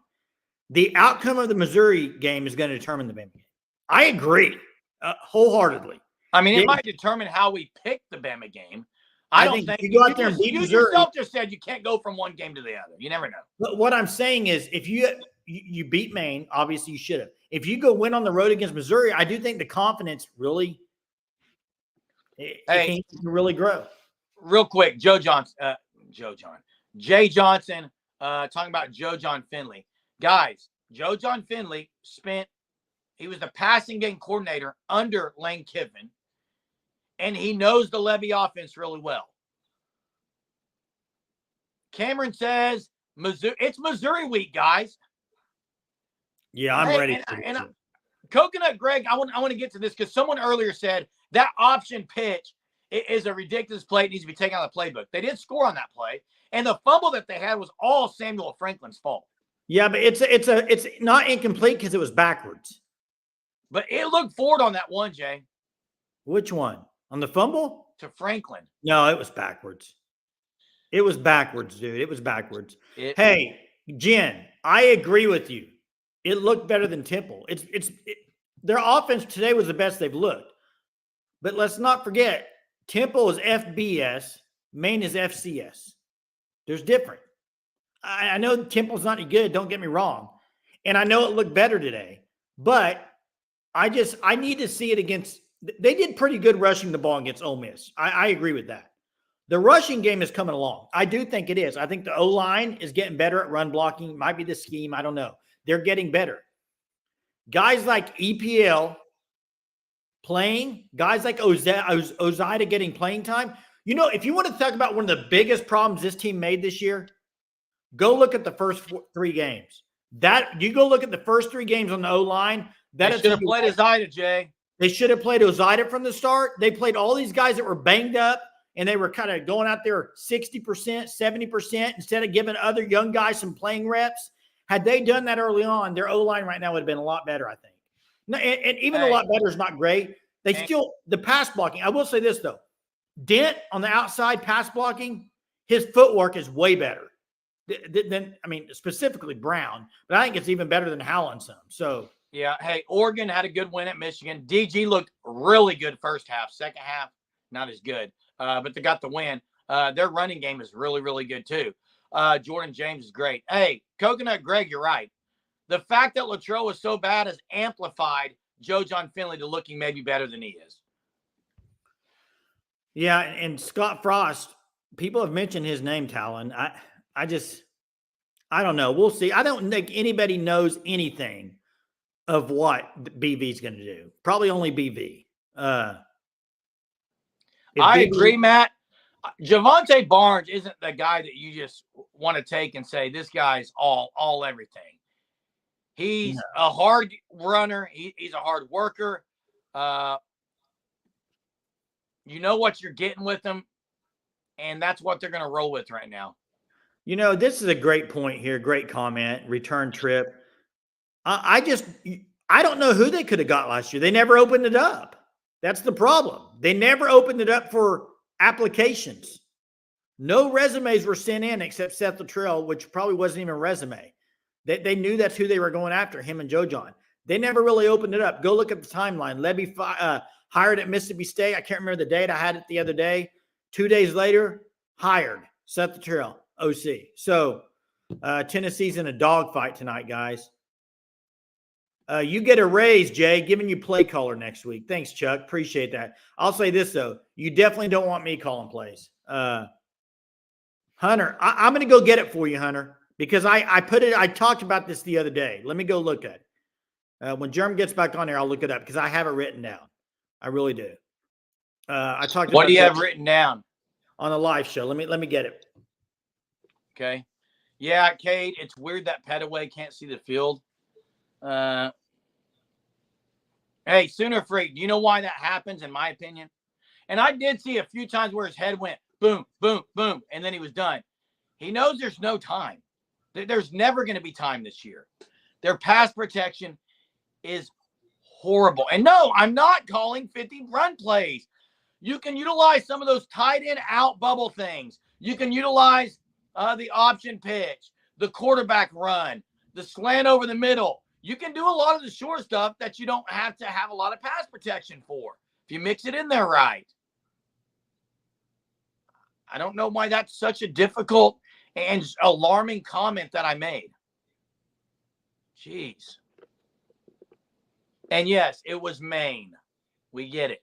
The outcome of the Missouri game is going to determine the Bama game. I agree wholeheartedly. I mean, it might determine how we pick the Bama game. I don't think you go out there and beat Missouri. You yourself just said you can't go from one game to the other. You never know. But what I'm saying is if you beat Maine, obviously you should have. If you go win on the road against Missouri, I do think the confidence really can really grow. Real quick, Jay Johnson, talking about Joe John Finley. Guys, Joe John Finley he was the passing game coordinator under Lane Kiffin, and he knows the Levy offense really well. Cameron says, it's Missouri week, guys. Yeah, I'm ready. Coconut Greg, I want to get to this because someone earlier said that option pitch is a ridiculous play. It needs to be taken out of the playbook. They did score on that play, and the fumble that they had was all Samuel Franklin's fault. Yeah, but it's not incomplete because it was backwards. But it looked forward on that one, Jay. Which one? On the fumble? To Franklin. No, it was backwards. It was backwards, dude. It was backwards. Hey, Jen, I agree with you. It looked better than Temple. Their offense today was the best they've looked. But let's not forget, Temple is FBS, Maine is FCS. There's different. I know Temple's not any good, don't get me wrong. And I know it looked better today. But I need to see it against – they did pretty good rushing the ball against Ole Miss. I agree with that. The rushing game is coming along. I do think it is. I think the O-line is getting better at run blocking. Might be the scheme. I don't know. They're getting better. Guys like EPL playing, guys like Ozida getting playing time. You know, if you want to talk about one of the biggest problems this team made this year, go look at the first 3 games. You go look at the first 3 games on the O-line. They should have played Ozida, Jay. They should have played Ozida from the start. They played all these guys that were banged up, and they were kind of going out there 60%, 70% instead of giving other young guys some playing reps. Had they done that early on, their O-line right now would have been a lot better, I think. And even a lot better is not great. The pass blocking. I will say this, though. Dent on the outside pass blocking, his footwork is way better than specifically Brown. But I think it's even better than Howland some. So, yeah. Hey, Oregon had a good win at Michigan. DG looked really good first half. Second half, not as good. But they got the win. Their running game is really, really good, too. Jordan James is great. Hey, Coconut Greg, you're right. The fact that Latrobe was so bad has amplified Joe John Finley to looking maybe better than he is. Yeah, and Scott Frost, people have mentioned his name, Talon. I don't know. We'll see. I don't think anybody knows anything of what BV is going to do. Probably only BV. I agree, Matt. Javante Barnes isn't the guy that you just want to take and say, this guy's all everything. He's a hard runner. He's a hard worker. You know what you're getting with them, and that's what they're going to roll with right now. You know, this is a great point here. Great comment. Return trip. I don't know who they could have got last year. They never opened it up. That's the problem. They never opened it up for applications. No resumes were sent in except Seth Luttrell, which probably wasn't even a resume. They knew that's who they were going after, him and Joe John. They never really opened it up. Go look at the timeline. Levy hired at Mississippi State. I can't remember the date. I had it the other day. 2 days later, hired Seth Luttrell, OC. So Tennessee's in a dogfight tonight, guys. You get a raise, Jay, giving you play caller next week. Thanks, Chuck. Appreciate that. I'll say this, though. You definitely don't want me calling plays. Hunter, I'm going to go get it for you, Hunter, because I talked about this the other day. Let me go look at it. When Jerm gets back on there, I'll look it up because I have it written down. I really do. I talked about what do you have written down? On a live show. Let me get it. Okay. Yeah, Cade, it's weird that Petaway can't see the field. Hey, Sooner Freak, do you know why that happens, in my opinion? And I did see a few times where his head went boom, boom, boom, and then he was done. He knows there's no time. There's never going to be time this year. Their pass protection is horrible. And no, I'm not calling 50 run plays. You can utilize some of those tight end out bubble things. You can utilize the option pitch, the quarterback run, the slant over the middle. You can do a lot of the short stuff that you don't have to have a lot of pass protection for if you mix it in there right. I don't know why that's such a difficult and alarming comment that I made. Jeez. And yes, it was Maine. We get it.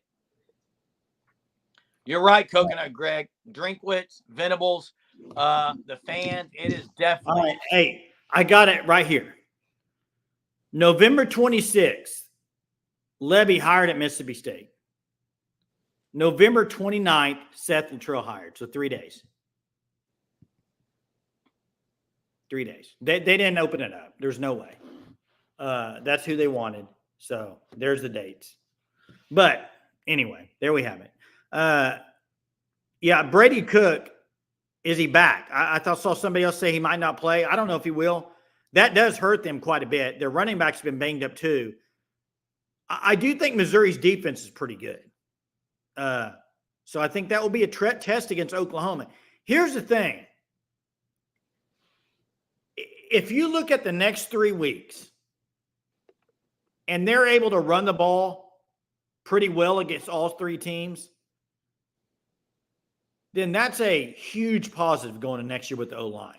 You're right, Coconut Greg. Drinkwitz, Venables, the fans, it is definitely. All right. Hey, I got it right here. November 26th, Levy hired at Mississippi State. November 29th, Seth Luttrell hired. So 3 days. 3 days. They didn't open it up. There's no way. That's who they wanted. So there's the dates. But anyway, there we have it. Yeah, Brady Cook, is he back? I saw somebody else say he might not play. I don't know if he will. That does hurt them quite a bit. Their running back's been banged up too. I do think Missouri's defense is pretty good. So I think that will be a test against Oklahoma. Here's the thing. If you look at the next 3 weeks and they're able to run the ball pretty well against all three teams, then that's a huge positive going into next year with the O-line.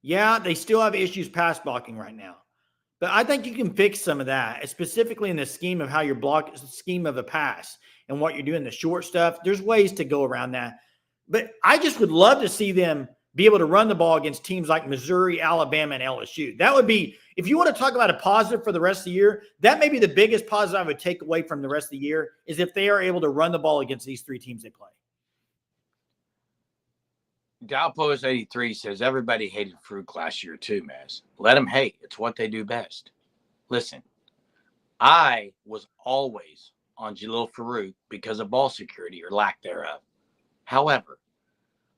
Yeah, they still have issues pass blocking right now. But I think you can fix some of that, specifically in the scheme of how you're blocking, scheme of a pass and what you're doing, the short stuff. There's ways to go around that. But I just would love to see them be able to run the ball against teams like Missouri, Alabama, and LSU. That would be, if you want to talk about a positive for the rest of the year, that may be the biggest positive I would take away from the rest of the year is if they are able to run the ball against these three teams they play. Galpost 83 says everybody hated Fruit last year too, Maz. Let them hate. It's what they do best. Listen, I was always on Jalil Farouk because of ball security or lack thereof. However,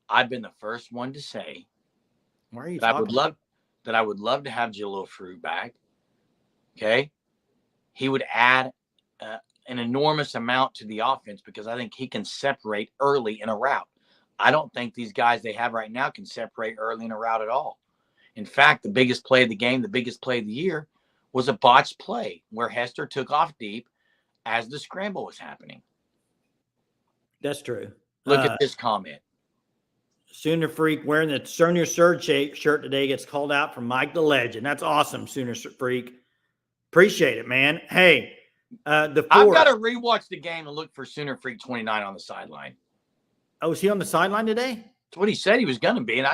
I've been the first one to say that I would love to have Jalil Farouk back. Okay, he would add an enormous amount to the offense because I think he can separate early in a route. I don't think these guys they have right now can separate early in a route at all. In fact, the biggest play of the game, the biggest play of the year was a botched play where Hester took off deep as the scramble was happening. That's true. Look at this comment. Sooner Freak wearing the Sooner Surge shirt today gets called out from Mike the Legend. That's awesome, Sooner Freak. Appreciate it, man. Hey, I've got to rewatch the game and look for Sooner Freak 29 on the sideline. Oh, was he on the sideline today? That's what he said he was going to be. And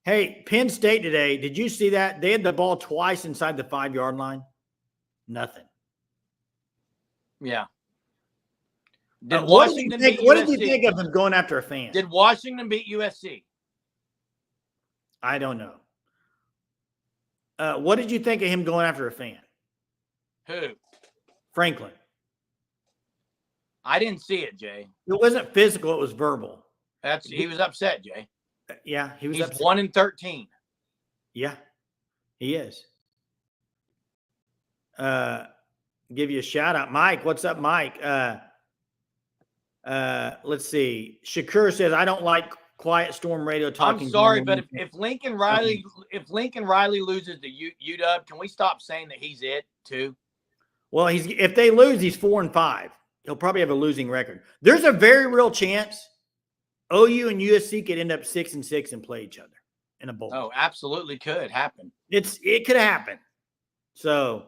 Hey, Penn State today, did you see that? They had the ball twice inside the 5-yard line. Nothing. Yeah. What did you think of him going after a fan? Did Washington beat USC? I don't know. What did you think of him going after a fan? Who? Franklin. I didn't see it, Jay. It wasn't physical. It was verbal. He was upset, Jay. Yeah, he was He's upset. 1-13. Yeah, he is. Give you a shout out. Mike, what's up, Mike? Let's see. Shakur says, I don't like Quiet Storm radio talking. I'm sorry, but if Lincoln Riley loses to UW, can we stop saying that he's it too? Well, if they lose, he's 4-5. He'll probably have a losing record. There's a very real chance OU and USC could end up 6-6 and play each other in a bowl. Oh, absolutely could happen. It could happen. So,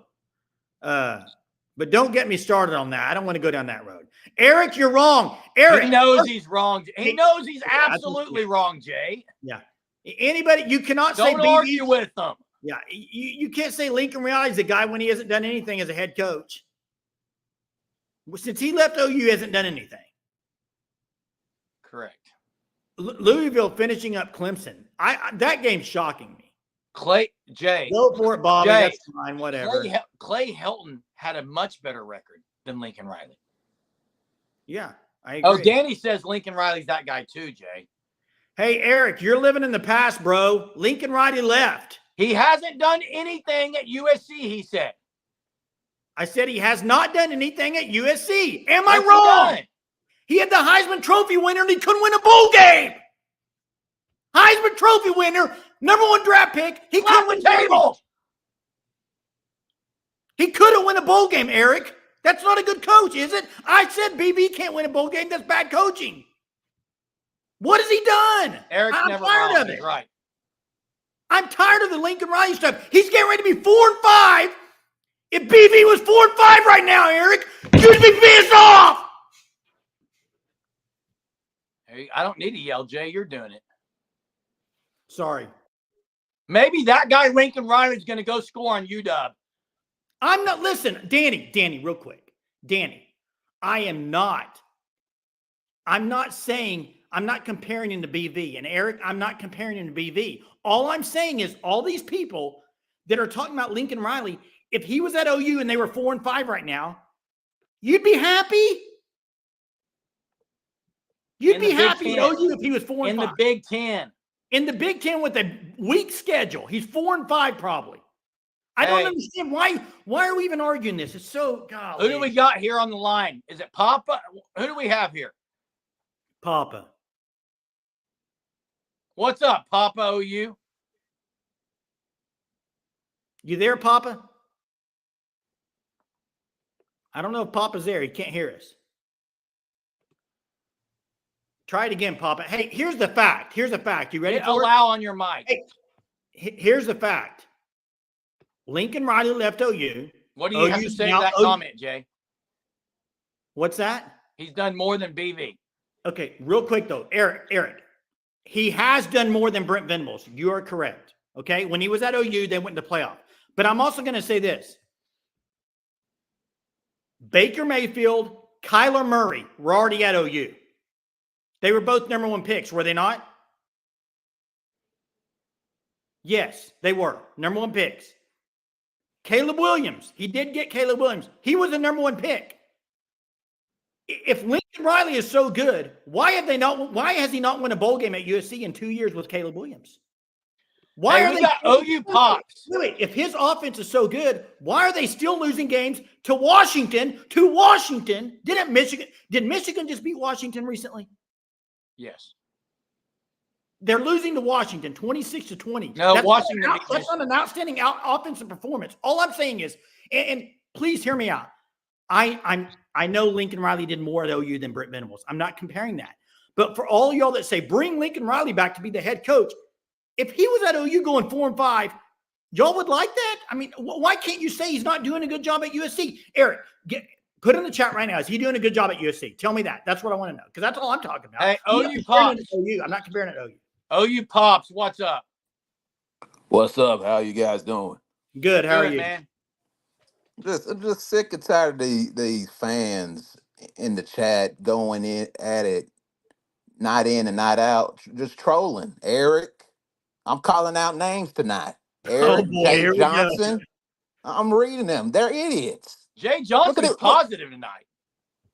but don't get me started on that. I don't want to go down that road. Eric, you're wrong. Eric, he knows he's wrong. He knows he's absolutely wrong, Jay. Yeah. Anybody, you cannot don't say argue with them. Yeah, you can't say Lincoln Riley's a guy when he hasn't done anything as a head coach. Since he left OU, he hasn't done anything. Correct. Louisville finishing up Clemson. That game's shocking me. Jay. Go for it, Bobby. Jay, that's fine, whatever. Clay Helton had a much better record than Lincoln Riley. Yeah, I agree. Oh, Danny says Lincoln Riley's that guy too, Jay. Hey, Eric, you're living in the past, bro. Lincoln Riley left. He hasn't done anything at USC, he said. I said he has not done anything at USC. Am I wrong? He had the Heisman Trophy winner and he couldn't win a bowl game. Heisman Trophy winner, #1 draft pick. He couldn't win the table. He could have won a bowl game, Eric. That's not a good coach, is it? I said BB can't win a bowl game. That's bad coaching. What has he done? Eric's I'm never tired wrong. of it. He's right. I'm tired of the Lincoln Riley stuff. He's getting ready to be 4-5. If BV was 4-5 right now, Eric, you'd be pissed off. Hey, I don't need to yell, Jay. You're doing it. Sorry. Maybe that guy Lincoln Riley's going to go score on UW. I'm not, listen, Danny, real quick. Danny, I'm not saying, I'm not comparing him to BV. And Eric, I'm not comparing him to BV. All I'm saying is all these people that are talking about Lincoln Riley, if he was at OU and they were 4-5 right now, you'd be happy? You'd be happy at OU if he was 4-5. In the Big Ten. In the Big Ten with a weak schedule. He's 4-5 probably. I don't understand why are we even arguing this? It's so golly. Who do we got here on the line? Is it Papa? Who do we have here? Papa. What's up, Papa OU? You there, Papa? I don't know if Papa's there. He can't hear us. Try it again, Papa. Hey, here's the fact. You ready for it? Allow on your mic. Hey, here's the fact. Lincoln Riley left OU. What do you have to say to that comment, Jay? What's that? He's done more than BV. Okay, real quick though. Eric. He has done more than Brent Venables. You are correct. Okay? When he was at OU, they went to playoff. But I'm also going to say this. Baker Mayfield, Kyler Murray were already at OU. They were both #1 picks, were they not? Yes, they were #1 picks. Caleb Williams, he did get Caleb Williams. He was a #1 pick. If Lincoln Riley is so good, why has he not won a bowl game at USC in 2 years with Caleb Williams? Why are they got OU Pops? Wait, if his offense is so good, why are they still losing games to Washington? Did Michigan just beat Washington recently? Yes. They're losing to Washington 26-20. No, that's Washington. That's not an outstanding offensive performance. All I'm saying is, and please hear me out. I know Lincoln Riley did more at OU than Brent Venables. I'm not comparing that. But for all y'all that say, bring Lincoln Riley back to be the head coach, if he was at OU going 4-5, y'all would like that? I mean, why can't you say he's not doing a good job at USC? Eric, put in the chat right now. Is he doing a good job at USC? Tell me that. That's what I want to know because that's all I'm talking about. Hey, OU Pops. I'm not comparing it to OU. OU Pops, what's up? What's up? How you guys doing? Good. How are you? Man? I'm just sick and tired of these fans in the chat going in at it, night in and night out, just trolling. Eric, I'm calling out names tonight. Eric, Jay Johnson. I'm reading them. They're idiots. Jay Johnson's positive tonight.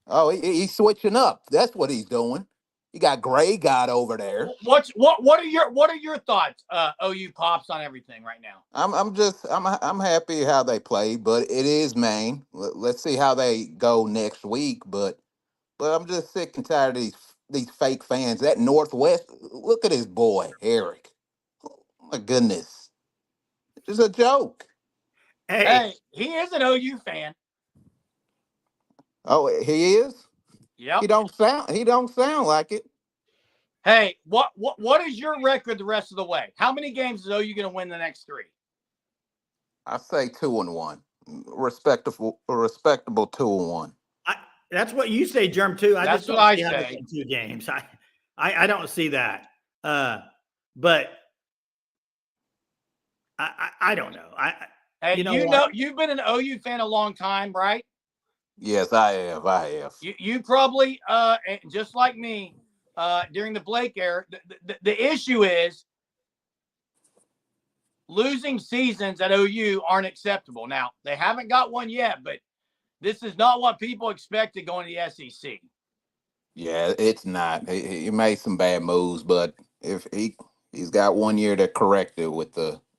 Oh, he's switching up. That's what he's doing. You got Gray God over there. What are your thoughts, OU Pops, on everything right now? I'm happy how they played, but it is Maine. Let's see how they go next week. But I'm just sick and tired of these fake fans. That Northwest, look at his boy Eric. Oh, my goodness, it's a joke. Hey, he is an OU fan. Oh, he is. Yep. He don't sound like it. Hey, what is your record the rest of the way? How many games is OU going to win the next 3? I say 2-1. Respectable 2-1. That's what you say, Germ, too. That's just what don't I see how they say. win 2 games. I don't see that. But I don't know. Hey, you know you've been an OU fan a long time, right? Yes, I have. You probably just like me during the Blake era. The issue is losing seasons at OU aren't acceptable. Now, they haven't got one yet, but this is not what people expected going to the SEC. Yeah, it's not. He made some bad moves, but if he's got 1 year to correct it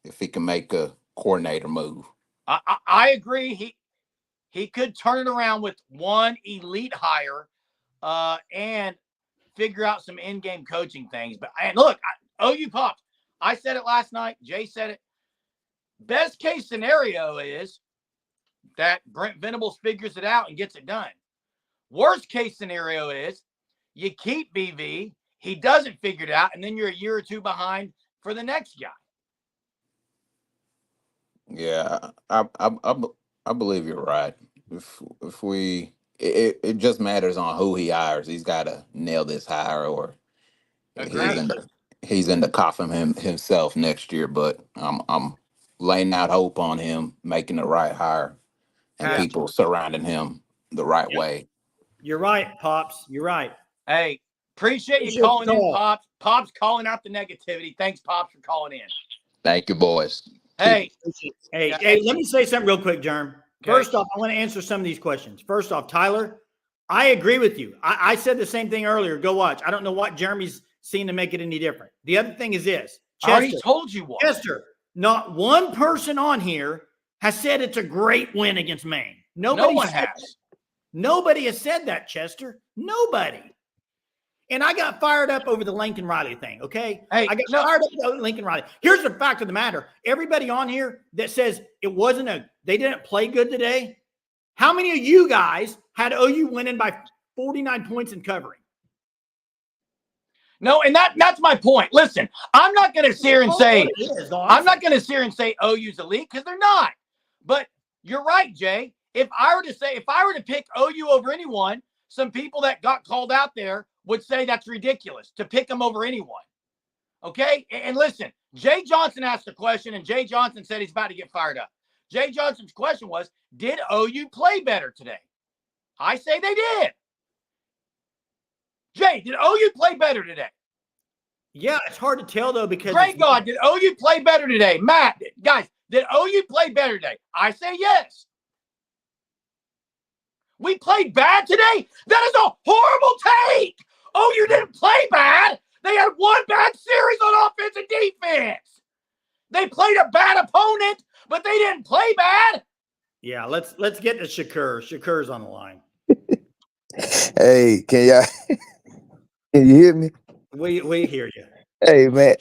if he can make a coordinator move. I agree. He could turn it around with one elite hire and figure out some in-game coaching things. But and look, OU Pops, I said it last night. Jay said it. Best case scenario is that Brent Venables figures it out and gets it done. Worst case scenario is you keep BV, he doesn't figure it out, and then you're a year or 2 behind for the next guy. Yeah, I believe you're right. If we it just matters on who he hires. He's got to nail this hire, or Agreed. he's in the coffin himself next year. But I'm laying out hope on him making the right hire and Yeah. people surrounding him the right way. you're right, Pops. You're right. Hey, appreciate you calling in, Pops. Pops calling out the negativity. Thanks, Pops, for calling in. Thank you, boys. Hey, Hey, let me say something real quick, Germ. Okay. First off, I want to answer some of these questions. First off, Tyler, I agree with you. I said the same thing earlier. Go watch. I don't know what Jeremy's seen to make it any different. The other thing is this. I already told you what. Chester, not one person on here has said it's a great win against Maine. No one has. That. Nobody has said that, Chester. Nobody. And I got fired up over the Lincoln Riley thing, okay? Hey, I got fired up over Lincoln Riley. Here's the fact of the matter. Everybody on here that says they didn't play good today, how many of you guys had OU winning by 49 points and covering? No, and that's my point. Listen, I'm not going to sit here and say OU's elite because they're not. But you're right, Jay. If I were to pick OU over anyone, some people that got called out there would say that's ridiculous to pick them over anyone. Okay? And listen, Jay Johnson asked a question, and Jay Johnson said he's about to get fired up. Jay Johnson's question was, did OU play better today? I say they did. Jay, did OU play better today? Yeah, it's hard to tell, though, because Great God, did OU play better today? Matt, guys, did OU play better today? I say yes. We played bad today? That is a horrible take. OU didn't play bad. They had one bad series on offense and defense. They played a bad opponent, but they didn't play bad. Yeah, let's get to Shakur. Shakur's on the line. Hey, can you hear me? We hear you. Hey, man,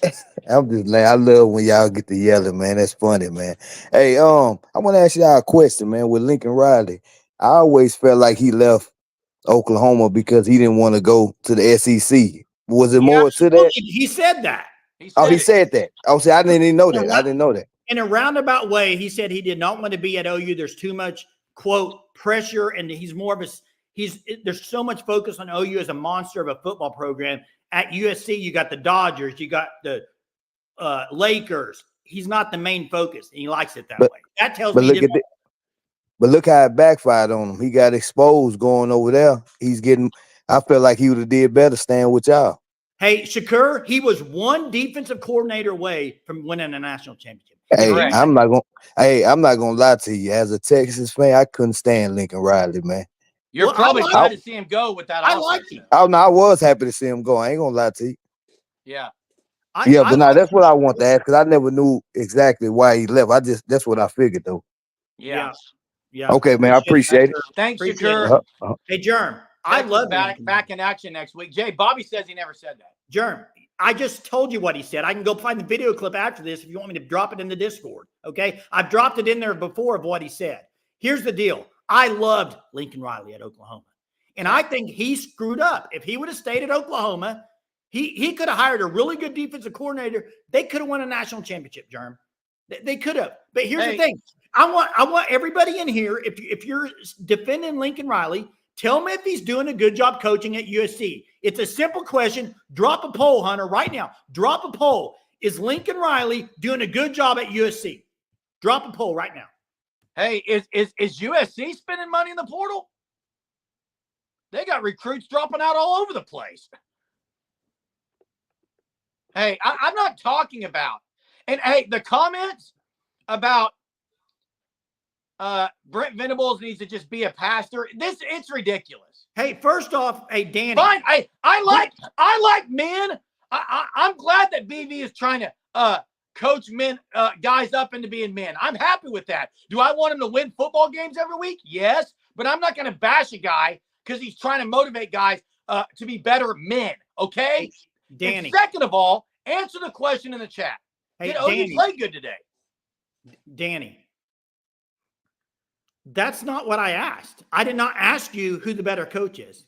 I'm just like, I love when y'all get to yelling, man. That's funny, man. Hey, I want to ask y'all a question, man. With Lincoln Riley, I always felt like he left Oklahoma because he didn't want to go to the SEC. Was it more to that? He said that. He said that. Oh, see, I didn't even know that. I didn't know that. In a roundabout way, he said he did not want to be at OU. There's too much, quote, pressure, and he's more of there's so much focus on OU as a monster of a football program. At USC, you got the Dodgers, you got the Lakers. He's not the main focus, and he likes it that way. That tells me. But look how it backfired on him. He got exposed going over there. I felt like he would have did better staying with y'all. Hey, Shakur, he was one defensive coordinator away from winning a national championship. Hey, I'm not gonna lie to you. As a Texas fan, I couldn't stand Lincoln Riley, man. You're Well, probably I glad like- to see him go with that I offense. like him. Oh no, I was happy to see him go. I ain't gonna lie to you. Yeah. Yeah, I but now like that's him. what I want to ask because I never knew exactly why he left. That's what I figured though. Yeah. Yeah. Okay, man, I appreciate it. Thanks, Appreciate Shakur. it. Hey, Germ, I Jake's love back, Lincoln. back in action next week. Jay, Bobby says he never said that. Germ, I just told you what he said. I can go find the video clip after this if you want me to drop it in the Discord. Okay. I've dropped it in there before of what he said. Here's the deal. I loved Lincoln Riley at Oklahoma. And I think he screwed up. If he would have stayed at Oklahoma, he could have hired a really good defensive coordinator. They could have won a national championship, Germ. They could have. But here's the thing. I want everybody in here, if you're defending Lincoln Riley, tell me if he's doing a good job coaching at USC. It's a simple question. Drop a poll, Hunter, right now. Drop a poll. Is Lincoln Riley doing a good job at USC? Drop a poll right now. Hey, is USC spending money in the portal? They got recruits dropping out all over the place. Hey, I'm not talking about. And hey, the comments about Brent Venables needs to just be a pastor. It's ridiculous. Hey, first off, hey, Danny. Fine. I like men. I'm glad that BV is trying to coach men, guys up into being men. I'm happy with that. Do I want him to win football games every week? Yes, but I'm not going to bash a guy because he's trying to motivate guys to be better men. Okay, Danny. And second of all, answer the question in the chat. Hey, Did OU play good today? Danny. That's not what I asked. I did not ask you who the better coach is.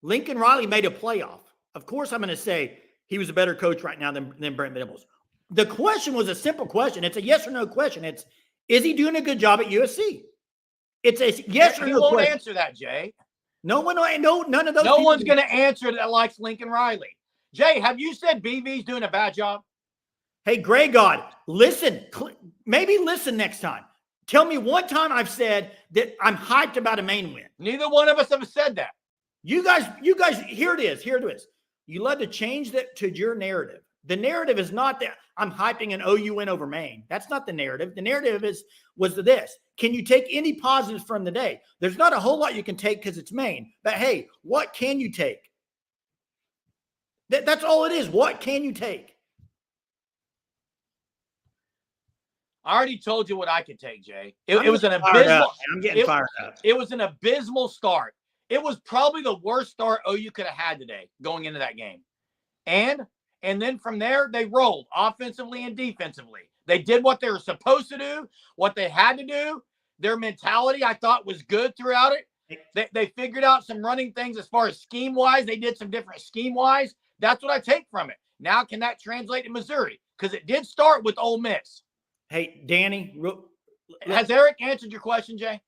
Lincoln Riley made a playoff. Of course, I'm going to say he was a better coach right now than Brent Venables. The question was a simple question. It's a yes or no question. It's, is he doing a good job at USC? It's a yes or no question. He won't answer that, Jay. No one, none of those. No one's going to answer that likes Lincoln Riley. Jay, have you said BV's doing a bad job? Hey, Gray God, listen. Maybe listen next time. Tell me one time I've said that I'm hyped about a Maine win. Neither one of us have said that. You guys, here it is. Here it is. You love to change that to your narrative. The narrative is not that I'm hyping an OU win over Maine. That's not the narrative. The narrative was this. Can you take any positives from the day? There's not a whole lot you can take because it's Maine. But hey, what can you take? That's all it is. What can you take? I already told you what I could take, Jay. It was an abysmal. I'm getting fired up. It was an abysmal start. It was probably the worst start OU could have had today going into that game. And then from there, they rolled offensively and defensively. They did what they were supposed to do, what they had to do. Their mentality, I thought, was good throughout it. They figured out some running things as far as scheme-wise. They did some different scheme-wise. That's what I take from it. Now, can that translate to Missouri? Because it did start with Ole Miss. Hey, Danny. Has Eric answered your question, Jay?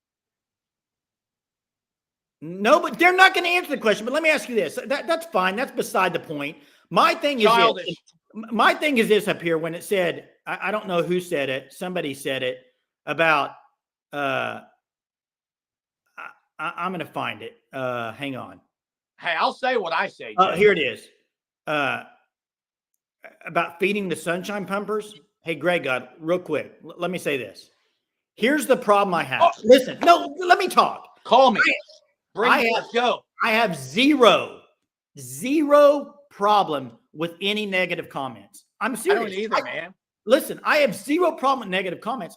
No, but they're not going to answer the question. But let me ask you this. That's fine. That's beside the point. My thing is this up here when it said, I don't know who said it. Somebody said it about, I'm going to find it. Hang on. Hey, I'll say what I say. Here it is. About feeding the sunshine pumpers. Hey, Greg, real quick. Let me say this. Here's the problem I have. Listen, no, let me talk. Call me. Let's go. I have zero problem with any negative comments. I'm serious. I don't either, man. Listen, I have zero problem with negative comments.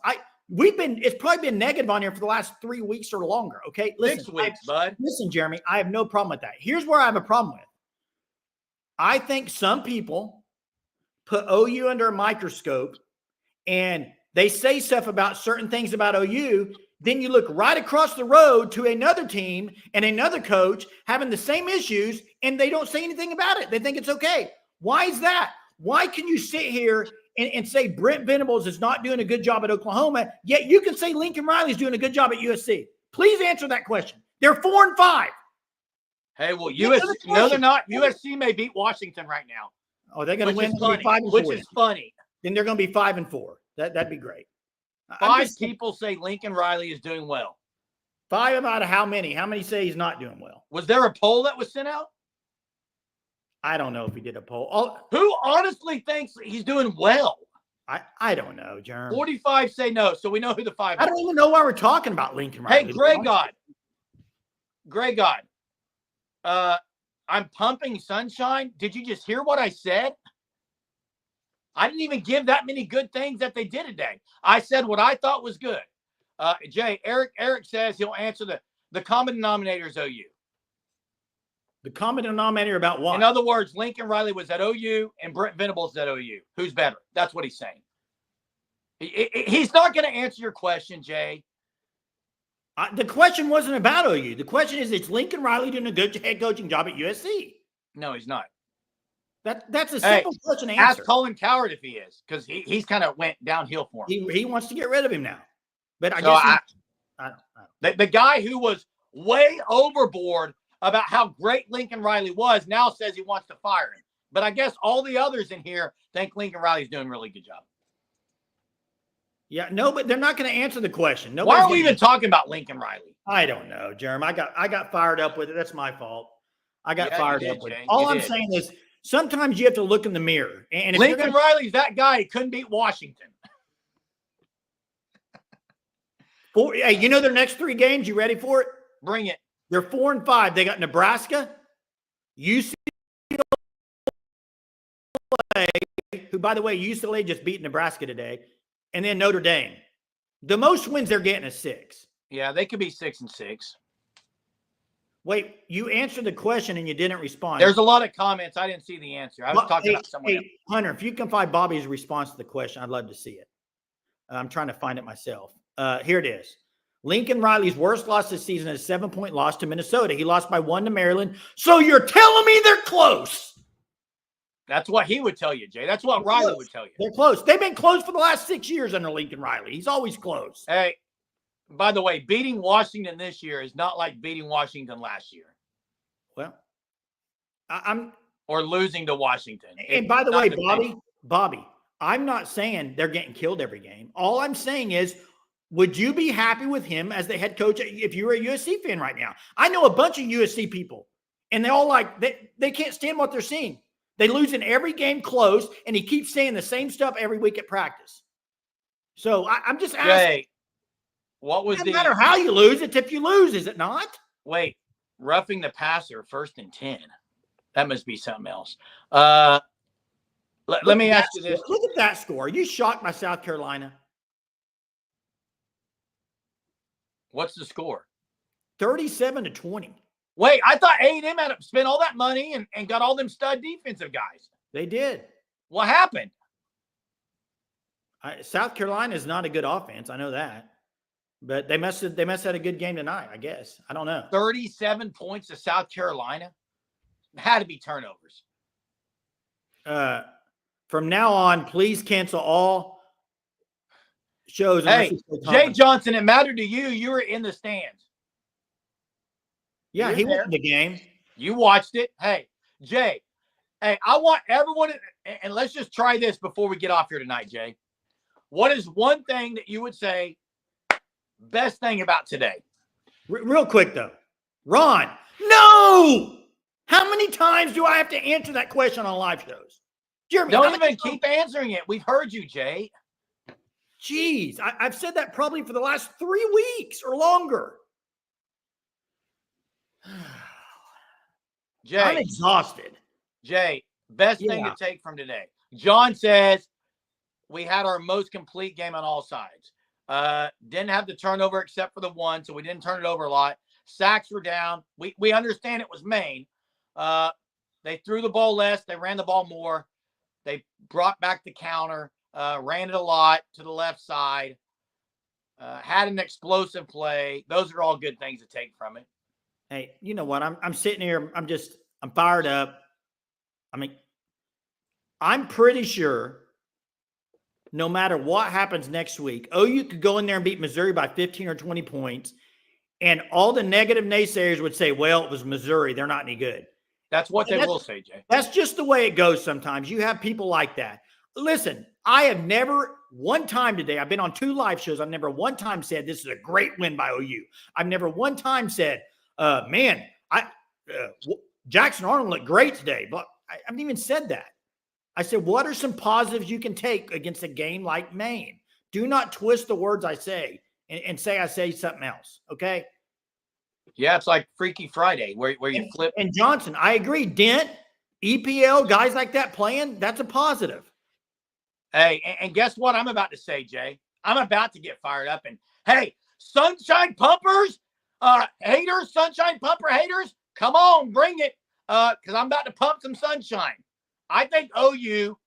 It's probably been negative on here for the last 3 weeks or longer. Okay. Listen, 6 weeks, bud. Listen, Jeremy, I have no problem with that. Here's where I have a problem with. I think some people put OU under a microscope and they say stuff about certain things about OU. Then you look right across the road to another team and another coach having the same issues and they don't say anything about it. They think it's okay. Why is that? Why can you sit here and say Brent Venables is not doing a good job at Oklahoma, yet you can say Lincoln Riley's doing a good job at USC? Please answer that question. They're 4-5. Hey, well, USC, no, they're not. USC may beat Washington right now. Oh, they're going to win 5-4. Which is funny. Then they're going to be 5-4. That'd be great. Five people say Lincoln Riley is doing well. 5 out of how many? How many say he's not doing well? Was there a poll that was sent out? I don't know if he did a poll. Who honestly thinks he's doing well? I don't know, Jeremy. 45 say no, so we know who the 5 are. I don't even know why we're talking about Lincoln Riley. Hey, Greg God. Greg God, I'm pumping sunshine. Did you just hear what I said? I didn't even give that many good things that they did today. I said what I thought was good. Jay, Eric says he'll answer the common denominator is OU. The common denominator about what? In other words, Lincoln Riley was at OU and Brent Venables at OU. Who's better? That's what he's saying. He's not going to answer your question, Jay. The question wasn't about OU. The question is Lincoln Riley doing a good head coaching job at USC? No, he's not. That's a simple question to answer. Ask Colin Coward if he is, because he's kind of went downhill for him. He wants to get rid of him now. But I guess the guy who was way overboard about how great Lincoln Riley was now says he wants to fire him. But I guess all the others in here think Lincoln Riley's doing a really good job. Yeah, no, but they're not going to answer the question. Why are we even talking about Lincoln Riley? I don't know, Jerem. I got fired up with it. That's my fault. I got fired up with it. Jay. All I'm saying is sometimes you have to look in the mirror. And if Lincoln Riley's that guy who couldn't beat Washington. Hey, you know their next 3 games? You ready for it? Bring it. They're 4-5. They got Nebraska, UCLA, who, by the way, UCLA just beat Nebraska today, and then Notre Dame. The most wins they're getting is 6. Yeah, they could be 6-6. Wait, you answered the question and you didn't respond. There's a lot of comments. I didn't see the answer. I was talking about someone else. Hunter, if you can find Bobby's response to the question, I'd love to see it. I'm trying to find it myself. Here it is. Lincoln Riley's worst loss this season is a 7-point loss to Minnesota. He lost by 1 to Maryland. So you're telling me they're close? That's what he would tell you, Jay. That's what Riley would tell you. They're close. They've been close for the last 6 years under Lincoln Riley. He's always close. Hey, by the way, beating Washington this year is not like beating Washington last year. Well, or losing to Washington. And by the way, Bobby, I'm not saying they're getting killed every game. All I'm saying is, would you be happy with him as the head coach if you were a USC fan right now? I know a bunch of USC people, and they all they can't stand what they're seeing. They lose in every game close, and he keeps saying the same stuff every week at practice. So I'm just asking. Jay, what was no matter how you lose, it's if you lose, is it not? Wait, roughing the passer, 1st and 10. That must be something else. Let me ask you this. Look at that score. Are you shocked by South Carolina? What's the score? 37-20. Wait, I thought A&M had spent all that money and got all them stud defensive guys. They did. What happened? South Carolina is not a good offense. I know that. But they must have had a good game tonight, I guess. I don't know. 37 points to South Carolina. Had to be turnovers. From now on, please cancel all shows. Hey, Jay Johnson, it mattered to you. You were in the stands. Yeah, he went to the game. You watched it. Hey, Jay. Hey, I want everyone, and let's just try this before we get off here tonight, Jay. What is one thing that you would say best thing about today? Real quick, though. Ron, no! How many times do I have to answer that question on live shows? Jeremy, don't even keep answering it. We've heard you, Jay. Jeez, I've said that probably for the last 3 weeks or longer. Jay, I'm exhausted. Jay, best thing to take from today. John says we had our most complete game on all sides. Didn't have the turnover except for the one, so we didn't turn it over a lot. Sacks were down. We understand it was Maine. They threw the ball less. They ran the ball more. They brought back the counter, ran it a lot to the left side, had an explosive play. Those are all good things to take from it. Hey, you know what? I'm sitting here. I'm fired up. I mean, I'm pretty sure no matter what happens next week, OU could go in there and beat Missouri by 15 or 20 points. And all the negative naysayers would say, well, it was Missouri. They're not any good. That's what they will say, Jay. That's just the way it goes sometimes. You have people like that. Listen, I have never one time today, I've been on 2 live shows. I've never one time said this is a great win by OU. I've never one time said, Jackson Arnold looked great today. But I haven't even said that. I said, what are some positives you can take against a game like Maine? Do not twist the words I say and say I say something else, okay? Yeah, it's like Freaky Friday where you flip. And Johnson, I agree. Dent, EPL, guys like that playing, that's a positive. Hey, and guess what I'm about to say, Jay? I'm about to get fired up. And hey, Sunshine Pumpers, haters, Sunshine Pumper haters, come on, bring it. Because I'm about to pump some sunshine. I think OU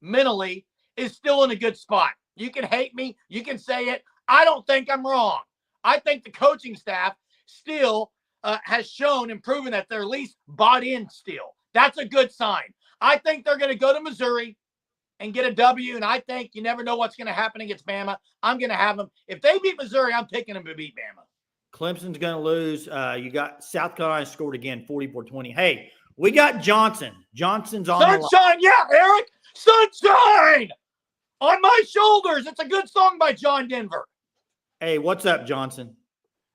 mentally is still in a good spot. You can hate me, you can say it. I don't think I'm wrong. I think the coaching staff still has shown and proven that they're at least bought in still. That's a good sign. I think they're going to go to Missouri and get a W, and I think you never know what's going to happen against Bama. I'm going to have them. If they beat Missouri, I'm picking them to beat Bama. Clemson's going to lose. You got South Carolina scored again, 44-20. Hey, we got Johnson. Johnson's on Sunshine, yeah, Eric. Sunshine on my shoulders. It's a good song by John Denver. Hey, what's up, Johnson?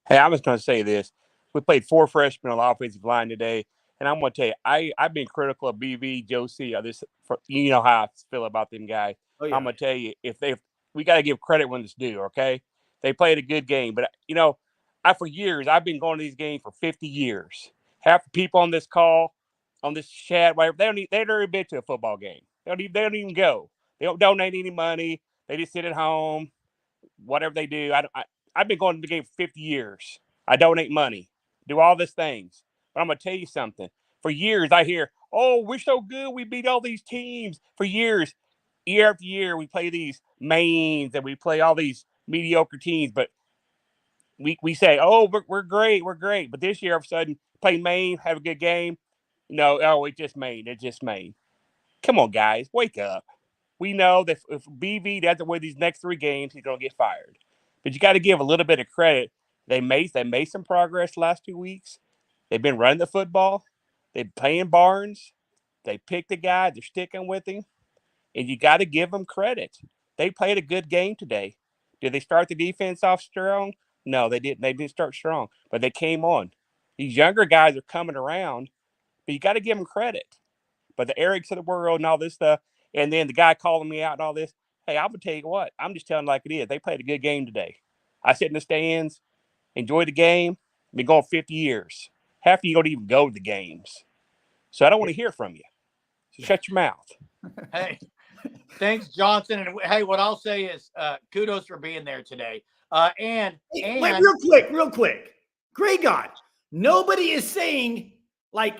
Hey, I'm just going to say this. We played 4 freshmen on the offensive line today, and I'm going to tell you, I've been critical of BV, Josie, you know how I feel about them guys. Oh, yeah. I'm going to tell you, we got to give credit when it's due, okay? They played a good game, but, for years, I've been going to these games for 50 years. Half the people on this call, on this chat, whatever, they've never been to a football game. They don't even go. They don't donate any money. They just sit at home, whatever they do. I've been going to the game for 50 years. I donate money, do all these things. But I'm going to tell you something. For years, I hear, oh, we're so good. We beat all these teams. For years, year after year, we play these Maines and we play all these mediocre teams. But we say, oh, we're great. We're great. But this year, all of a sudden, play Maine, have a good game. No, oh, it's just Maine. It's just Maine. Come on, guys. Wake up. We know that if BV doesn't win these next 3 games, he's going to get fired. But you got to give a little bit of credit. They made some progress last 2 weeks. They've been running the football. They're playing Barnes. They picked a guy. They're sticking with him. And you got to give them credit. They played a good game today. Did they start the defense off strong? No, they didn't. They didn't start strong, but they came on. These younger guys are coming around, but you got to give them credit. But the Erics of the world and all this stuff, and then the guy calling me out and all this, hey, I'm going to tell you what. I'm just telling like it is. They played a good game today. I sit in the stands, enjoy the game. Been going 50 years. Half of you don't even go to the games. So I don't want to hear from you. So shut your mouth. Hey, thanks, Johnson. And hey, what I'll say is kudos for being there today. And Wait, real quick. Great God. Nobody is saying, like,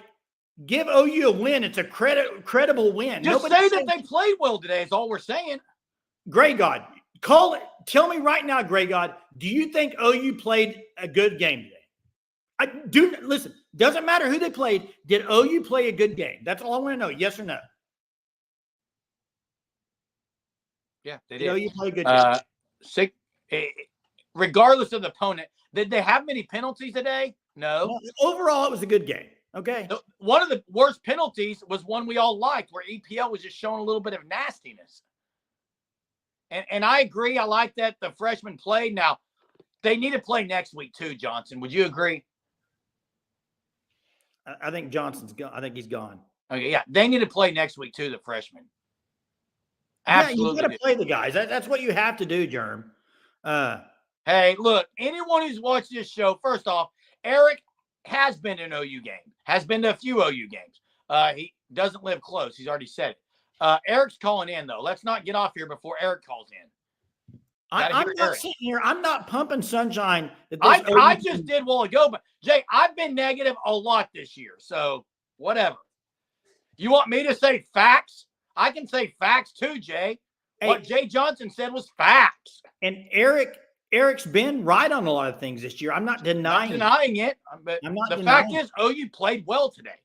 give OU a win. It's a credible win. just say that they played well today is all we're saying. Great God. Call it. Tell me right now, Great God, do you think OU played a good game today? Listen, doesn't matter who they played. Did OU play a good game? That's all I want to know. Yes or no? Yeah, they Did did. OU play a good game? Regardless of the opponent, did they have many penalties today? No. Well, overall, it was a good game. Okay. One of the worst penalties was one we all liked, where EPL was just showing a little bit of nastiness. And I agree. I like that the freshmen played. Now, they need to play next week too, Johnson. Would you agree? I think Johnson's gone. I think he's gone. Okay, yeah. They need to play next week too, the freshmen. Absolutely. Yeah, you got to play the guys. That's what you have to do, Germ. Hey, look, anyone who's watched this show, first off, Eric has been to an OU game, has been to a few OU games. He doesn't live close. He's already said it. Eric's calling in, though. Let's not get off here before Eric calls in. I'm not sitting here. I'm not pumping sunshine. I just did a while ago, but Jay, I've been negative a lot this year. So whatever. You want me to say facts? I can say facts too, Jay. Hey, what Jay Johnson said was facts. And Eric's been right on a lot of things this year. I'm not denying it. But the fact is, OU played well today.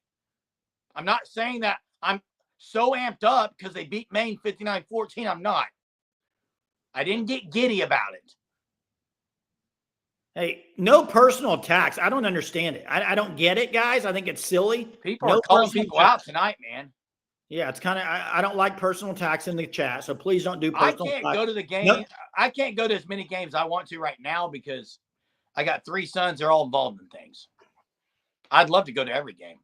I'm not saying that I'm so amped up because they beat Maine 59-14. I'm not. I didn't get giddy about it. Hey, no personal attacks. I don't understand it. I don't get it, guys. I think it's silly. People are calling people out tonight, man. Yeah, it's kind of I don't like personal attacks in the chat, so please don't do personal attacks. I can't go to the game. Nope. I can't go to as many games I want to right now because I got 3 sons. They're all involved in things. I'd love to go to every game.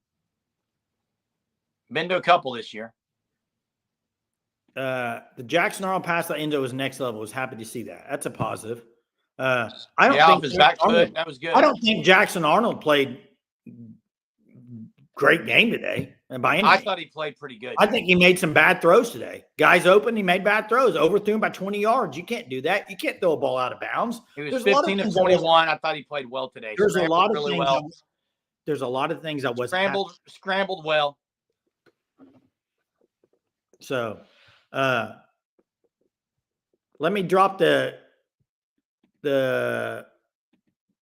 Been to a couple this year. The Jackson Arnold pass that Enzo was next level. Was happy to see that. That's a positive. I don't Yeah, think off his Jackson back Arnold, foot. That was good. I don't think Jackson Arnold played great game today by any I means. thought he played pretty good. I think he made some bad throws today. Guys open, he made bad throws. Overthrew him by 20 yards. You can't do that. You can't throw a ball out of bounds. He was There's a lot of 15 of things I wasn't- 21. I thought he played well today. There's a Scrambled lot of really things. well. There's a lot of things I wasn't happy. Scrambled well. So, let me drop the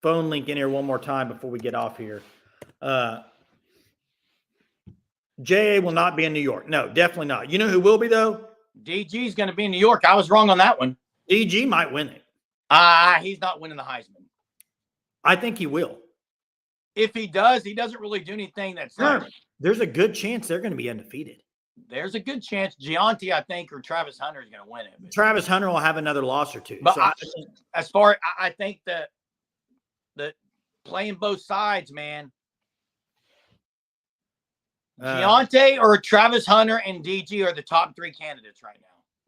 phone link in here one more time before we get off here. JA will not be in New York. No, definitely not. You know who will be though? DG is going to be in New York. I was wrong on that one. DG might win it. He's not winning the Heisman. I think he will. If he does, he doesn't really do anything that's Sure. There's a good chance they're going to be undefeated. There's a good chance Gianti, I think, or Travis Hunter is going to win it. But, Travis Hunter will have another loss or two. but So I think that playing both sides, man. Gianti or Travis Hunter and DG are the top three candidates right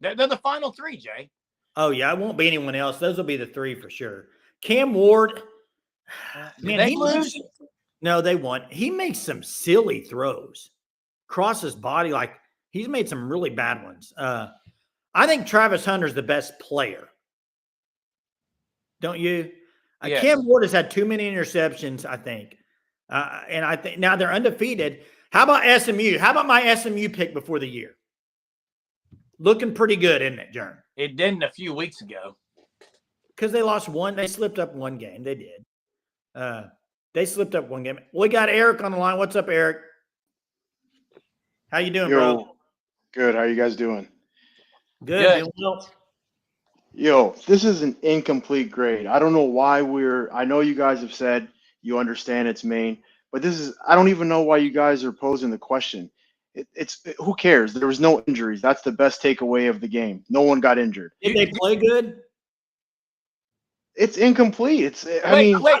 now. They're the final three, Jay. Oh yeah, it won't be anyone else. Those will be the three for sure. Cam Ward, man, they lose? No, they won. He makes some silly throws across his body. Like he's made some really bad ones. I think Travis Hunter's the best player. Don't you? Yes. Cam Ward has had too many interceptions, I think. And I think now they're undefeated. How about SMU? How about my SMU pick before the year? Looking pretty good, isn't it, Jern? It didn't a few weeks ago. Because they lost one. They slipped up one game. They did. They slipped up one game. We got Eric on the line. What's up, Eric? How you doing, bro? Good. How you guys doing? Good. Doing well. Yo, this is an incomplete grade. I don't know why I know you guys have said you understand it's Maine, but I don't even know why you guys are posing the question. Who cares? There was no injuries. That's the best takeaway of the game. No one got injured. Did they play good? It's incomplete. But did they play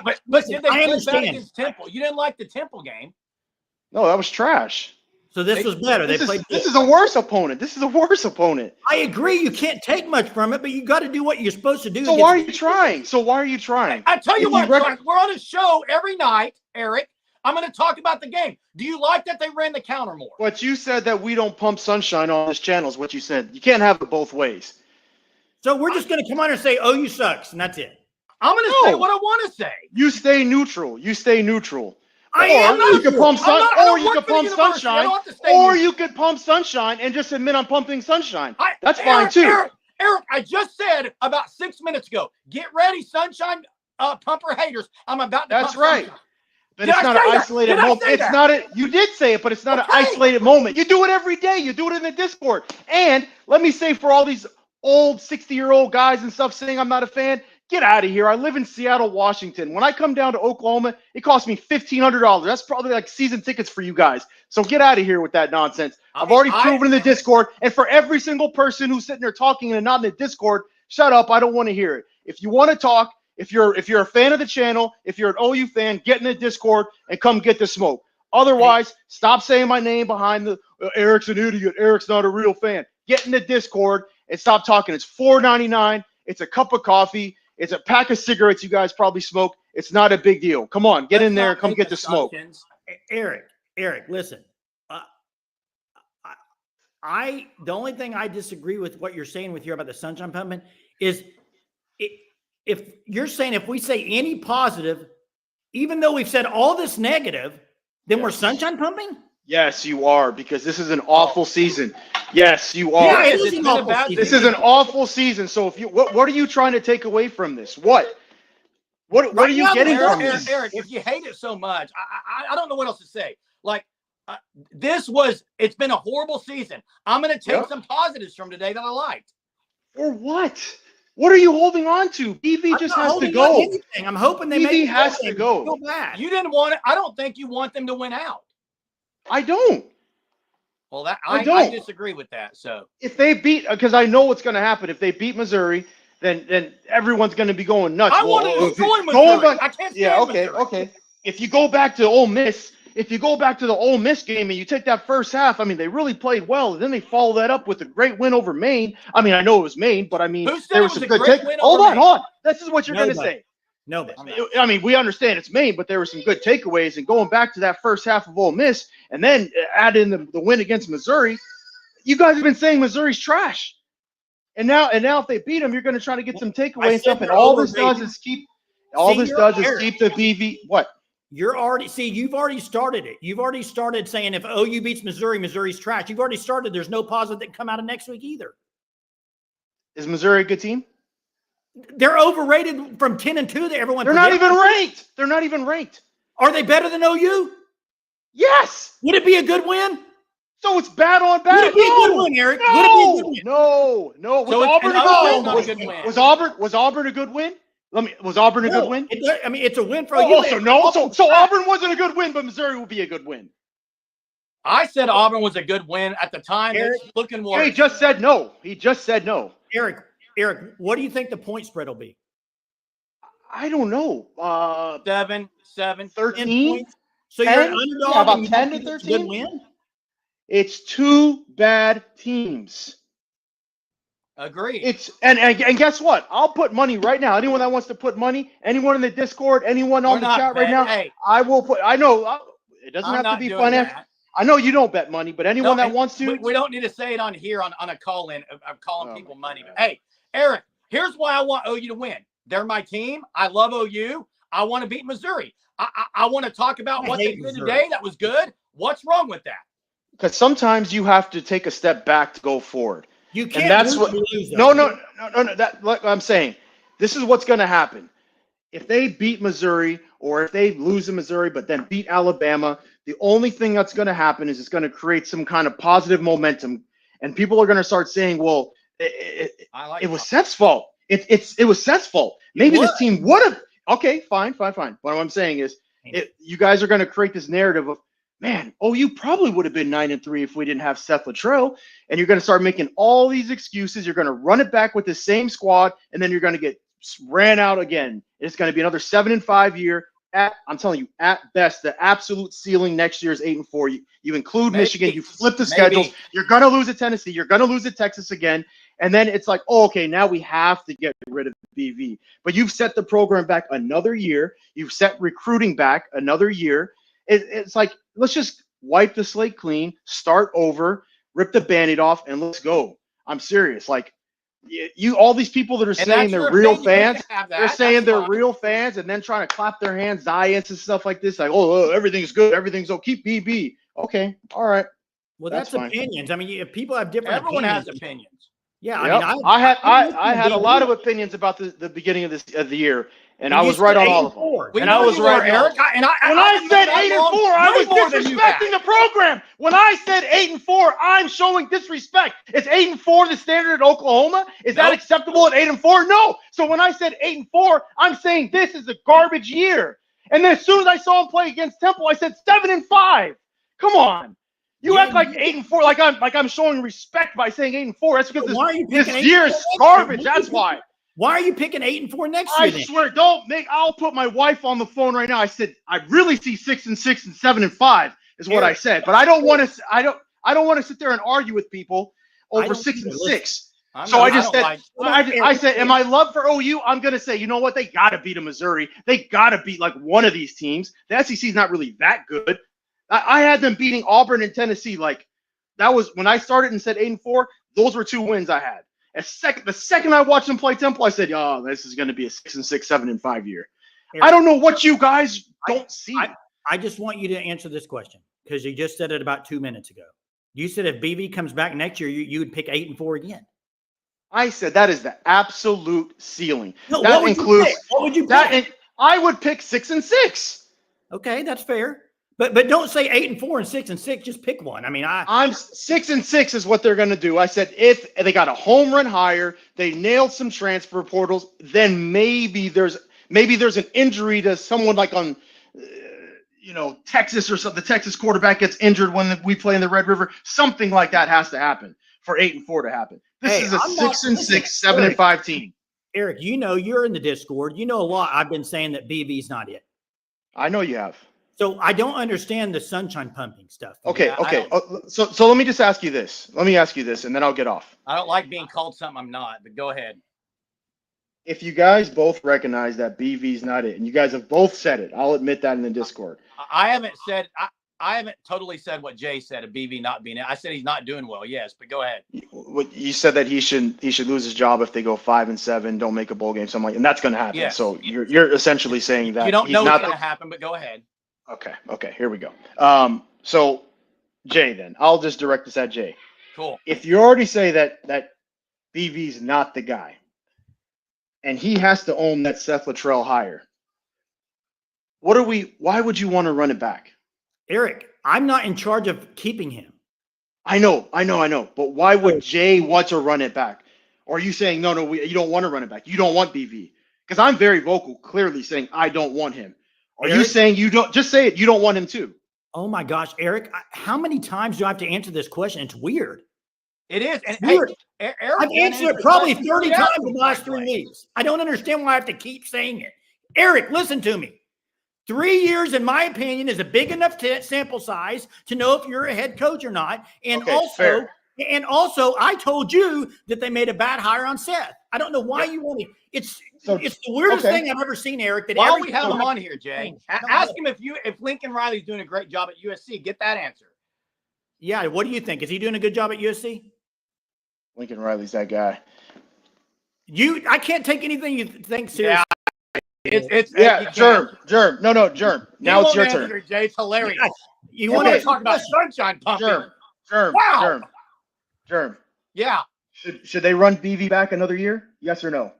understand. bad against Temple? You didn't like the Temple game. No, that was trash. So this was better. This is a worse opponent. This is a worse opponent. I agree. You can't take much from it, but you got to do what you're supposed to do. So why are you trying? I tell you what, we're on a show every night, Eric. I'm going to talk about the game. Do you like that they ran the counter more? But you said that we don't pump sunshine on this channel is what you said. You can't have it both ways. So we're just going to come on and say, OU sucks, and that's it. I'm going to say what I want to say. You stay neutral. You stay neutral. You could pump sunshine, or you could pump sunshine and just admit I'm pumping sunshine. That's fine too. Eric, I just said about 6 minutes ago, get ready, sunshine pumper haters. I'm about to That's pump right. sunshine. But it's not an isolated moment. It's not a. You did say it, but it's not an isolated moment. You do it every day. You do it in the Discord. And let me say, for all these old 60-year-old guys and stuff saying I'm not a fan, get out of here. I live in Seattle, Washington. When I come down to Oklahoma, it costs me $1,500. That's probably like season tickets for you guys. So get out of here with that nonsense. I've already proven in the Discord. And for every single person who's sitting there talking and not in the Discord, shut up. I don't want to hear it. If you want to talk, if you're a fan of the channel, if you're an OU fan, get in the Discord and come get the smoke. Otherwise, stop saying my name behind the Eric's an idiot. Eric's not a real fan. Get in the Discord and stop talking. It's $4.99. It's a cup of coffee. It's a pack of cigarettes you guys probably smoke. It's not a big deal. Come on, get in there and come get the smoke. Eric, listen. The only thing I disagree with what you're saying with here about the sunshine pumping is if you're saying if we say any positive, even though we've said all this negative, then we're sunshine pumping? Yes, you are, because this is an awful season. Yes, you are. Yeah, this is an awful season. So if you what are you trying to take away from this? What are you getting from this? Eric, if you hate it so much, I don't know what else to say. Like it's been a horrible season. I'm going to take some positives from today that I liked. Or what? What are you holding on to? BV just has to go. I'm hoping they BV has to go. You didn't want it. I don't think you want them to win out. I don't. Well, I disagree with that. So if they beat, because I know what's going to happen. If they beat Missouri, then everyone's going to be going nuts. I want to destroy Missouri. I can't stand Missouri. Okay. If you go back to Ole Miss if you go back to the Ole Miss game and you take that first half, I mean, they really played well. And then they follow that up with a great win over Maine. I mean, I know it was Maine, but I mean, Who said there it was was some a good great take. win Hold over on, Maine? hold on. This is what you're going to Nobody. say. Nobody. I mean, we understand it's Maine, but there were some good takeaways. And going back to that first half of Ole Miss, and then add in the win against Missouri, you guys have been saying Missouri's trash. And now if they beat them, you're going to try to get some takeaway and stuff. And all this does is keep the BV. What? You've already started it. You've already started saying if OU beats Missouri, Missouri's trash. You've already started. There's no positive that come out of next week either. Is Missouri a good team? They're overrated from 10-2 that everyone. They're not even ranked. They're not even ranked. Are they better than OU? Yes. Would it be a good win? So it's bad on bad. Would it be a good win, Eric? No, Would it be a good win? no. Was So Auburn a good win? win. Was Auburn a good win? Was Auburn a good win? It's a win for Oh, OU. so Auburn wasn't a good win, but Missouri will be a good win. I said Auburn was a good win at the time. Eric, It's looking worse. He just said no. Eric, what do you think the point spread will be? I don't know. 7, 13? So 10? you're an underdog. Yeah, about and you 10 think to it's a good 13? win? It's two bad teams. Agreed. It's and guess what? I'll put money right now. Anyone that wants to put money, anyone in the Discord, anyone on the chat right now, hey, I will put. I know it doesn't I'm have to not be doing financial. that. I know you don't bet money, but anyone No, that wants to, we don't need to say it on here on a call in. I'm calling Oh, people my money. God. But hey, Eric, here's why I want OU to win. They're my team. I love OU. I want to beat Missouri. I want to talk about what they hate did Missouri. today. That was good. What's wrong with that? because sometimes you have to take a step back to go forward. You can't And that's lose what. to lose, though. No. That like I'm saying, this is what's going to happen. If they beat Missouri or if they lose in Missouri, but then beat Alabama, the only thing that's going to happen is it's going to create some kind of positive momentum, and people are going to start saying, "Well, it was Seth's fault. It was Seth's fault. Maybe this team would have." Okay, fine. What I'm saying is, you guys are going to create this narrative of, man, OU probably would have been 9-3 if we didn't have Seth Luttrell, and you're going to start making all these excuses. You're going to run it back with the same squad, and then you're going to get ran out again. It's going to be another 7-5 year. I'm telling you, at best, the absolute ceiling next year is 8-4. You include Michigan, you flip the schedules. You're going to lose at Tennessee. You're going to lose at Texas again. And then it's like, oh, okay, now we have to get rid of BV. But you've set the program back another year. You've set recruiting back another year. It's like, let's just wipe the slate clean, start over, rip the Band-Aid off, and let's go. I'm serious. Like, all these people that are saying they're real fans, they're saying they're real fans, and then trying to clap their hands, Zions and stuff like this. Like, oh, everything's good, everything's okay. Keep BB. Okay, all right. Well, that's fine. opinions. I mean, if people have different Everyone opinions. has opinions. Yeah, Yep. I mean, I had a lot of opinions about the beginning of the year, and I was right on all of them. And I was right, Eric. When I said 8-4, I was disrespecting the program. When I said 8-4, I'm showing disrespect. Is 8-4 the standard at Oklahoma? Is that acceptable at 8-4? No. So when I said 8-4, I'm saying this is a garbage year. And then as soon as I saw him play against Temple, I said 7-5. Come on. You act like 8-4, like I'm showing respect by saying 8-4. That's because this year is garbage. That's why. Why are you picking 8-4 next year? I swear, I'll put my wife on the phone right now. I said I really see 6-6 and 7-5 is what I said, but I don't want to. I don't want to sit there and argue with people over 6-6. So I said, in my love for OU, I'm gonna say, you know what? They gotta beat a Missouri. They gotta beat like one of these teams. The SEC is not really that good. I had them beating Auburn and Tennessee. Like, that was when I started and said 8-4. Those were 2 wins I had. The second I watched them play Temple, I said, "Oh, this is going to be a 6-6, 7-5 year." Eric, I don't know what you guys don't see. I just want you to answer this question because you just said it about 2 minutes ago. You said if BV comes back next year, you would pick 8-4 again. I said that is the absolute ceiling. No, that what includes what would you pick? I would pick 6-6. Okay, that's fair. But don't say 8-4 and 6-6. Just pick one. I mean, I'm 6-6 is what they're going to do. I said if they got a home run hire, they nailed some transfer portals, then maybe there's an injury to someone like on, Texas or something. The Texas quarterback gets injured when we play in the Red River. Something like that has to happen for 8-4 to happen. This is a 6-6, 7-5 team. Eric, you're in the Discord. You know a lot. I've been saying that BV's not it. I know you have. So I don't understand the sunshine pumping stuff. Okay, Yeah, I okay. don't- So let me just ask you this. Let me ask you this, and then I'll get off. I don't like being called something I'm not, but go ahead. If you guys both recognize that BV's not it, and you guys have both said it, I'll admit that in the Discord. I haven't said I haven't totally said what Jay said of BV not being it. I said he's not doing well. Yes, but go ahead. You said that he should lose his job if they go 5-7, don't make a bowl game, something like, and that's going to happen. Yes. So you're essentially saying that You don't he's know what's not going to happen, but go ahead. Okay, here we go. So Jay, then I'll just direct this at Jay. Cool. If you already say that BV's not the guy, and he has to own that Seth Luttrell hire, why would you want to run it back? Eric, I'm not in charge of keeping him. I know. But why would Jay want to run it back? Or are you saying, no, you don't want to run it back? You don't want BV? Because I'm very vocal, clearly saying I don't want him. Are you Eric? saying you don't? Just say it. You don't want him too. Oh my gosh, Eric, how many times do I have to answer this question? It's weird. It is. And Weird. hey, Eric, I've answered it probably 30 times in the last 3 weeks. I don't understand why I have to keep saying it. Eric, listen to me. 3 years, in my opinion, is a big enough sample size to know if you're a head coach or not. And Okay, fair. also, I told you that they made a bad hire on Seth. I don't know why you want to. It's the weirdest thing I've ever seen, Eric. That why don't we have him on here, Jay? Ask him if Lincoln Riley's doing a great job at USC. Get that answer. Yeah, what do you think? Is he doing a good job at USC? Lincoln Riley's that guy. I can't take anything you think seriously. Germ. No, Germ. Now it's your turn. Jay, it's hilarious. You want want to talk about sunshine pumping? Germ. Wow. Germ. Yeah. Should they run BV back another year? Yes or no?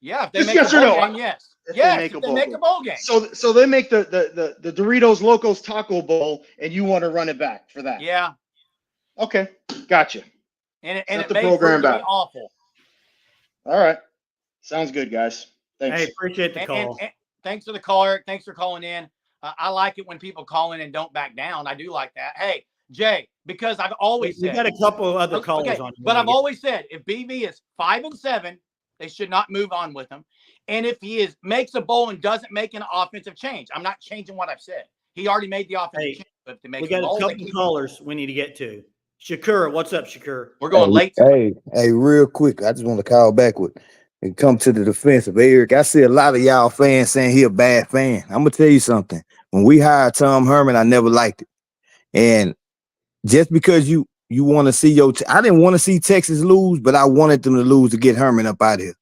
Yeah, if they Just make yes a or bowl no. game, yes. If Yes, they make a bowl game. So they make the Doritos Locos Taco Bowl, and you want to run it back for that? Yeah. Okay, gotcha. And Set it the may program prove to back. be awful. All right, sounds good, guys. Thanks. Hey, appreciate the call. And thanks for the call, Eric. Thanks for calling in. I like it when people call in and don't back down. I do like that. Hey, Jay, because I've always We said got a couple of other callers on. but I've always said if BV is 5-7, they should not move on with him. And if he makes a bowl and doesn't make an offensive change, I'm not changing what I've said. He already made the offensive change. But to make we got a bowl, a couple of callers we need to get to. Shakur, what's up, Shakur? We're going late. Hey, real quick, I just want to call back and come to the defense of Eric. I see a lot of y'all fans saying he a bad fan. I'm gonna tell you something. When we hired Tom Herman, I never liked it, and just because you want to see I didn't want to see Texas lose, but I wanted them to lose to get Herman up out of here.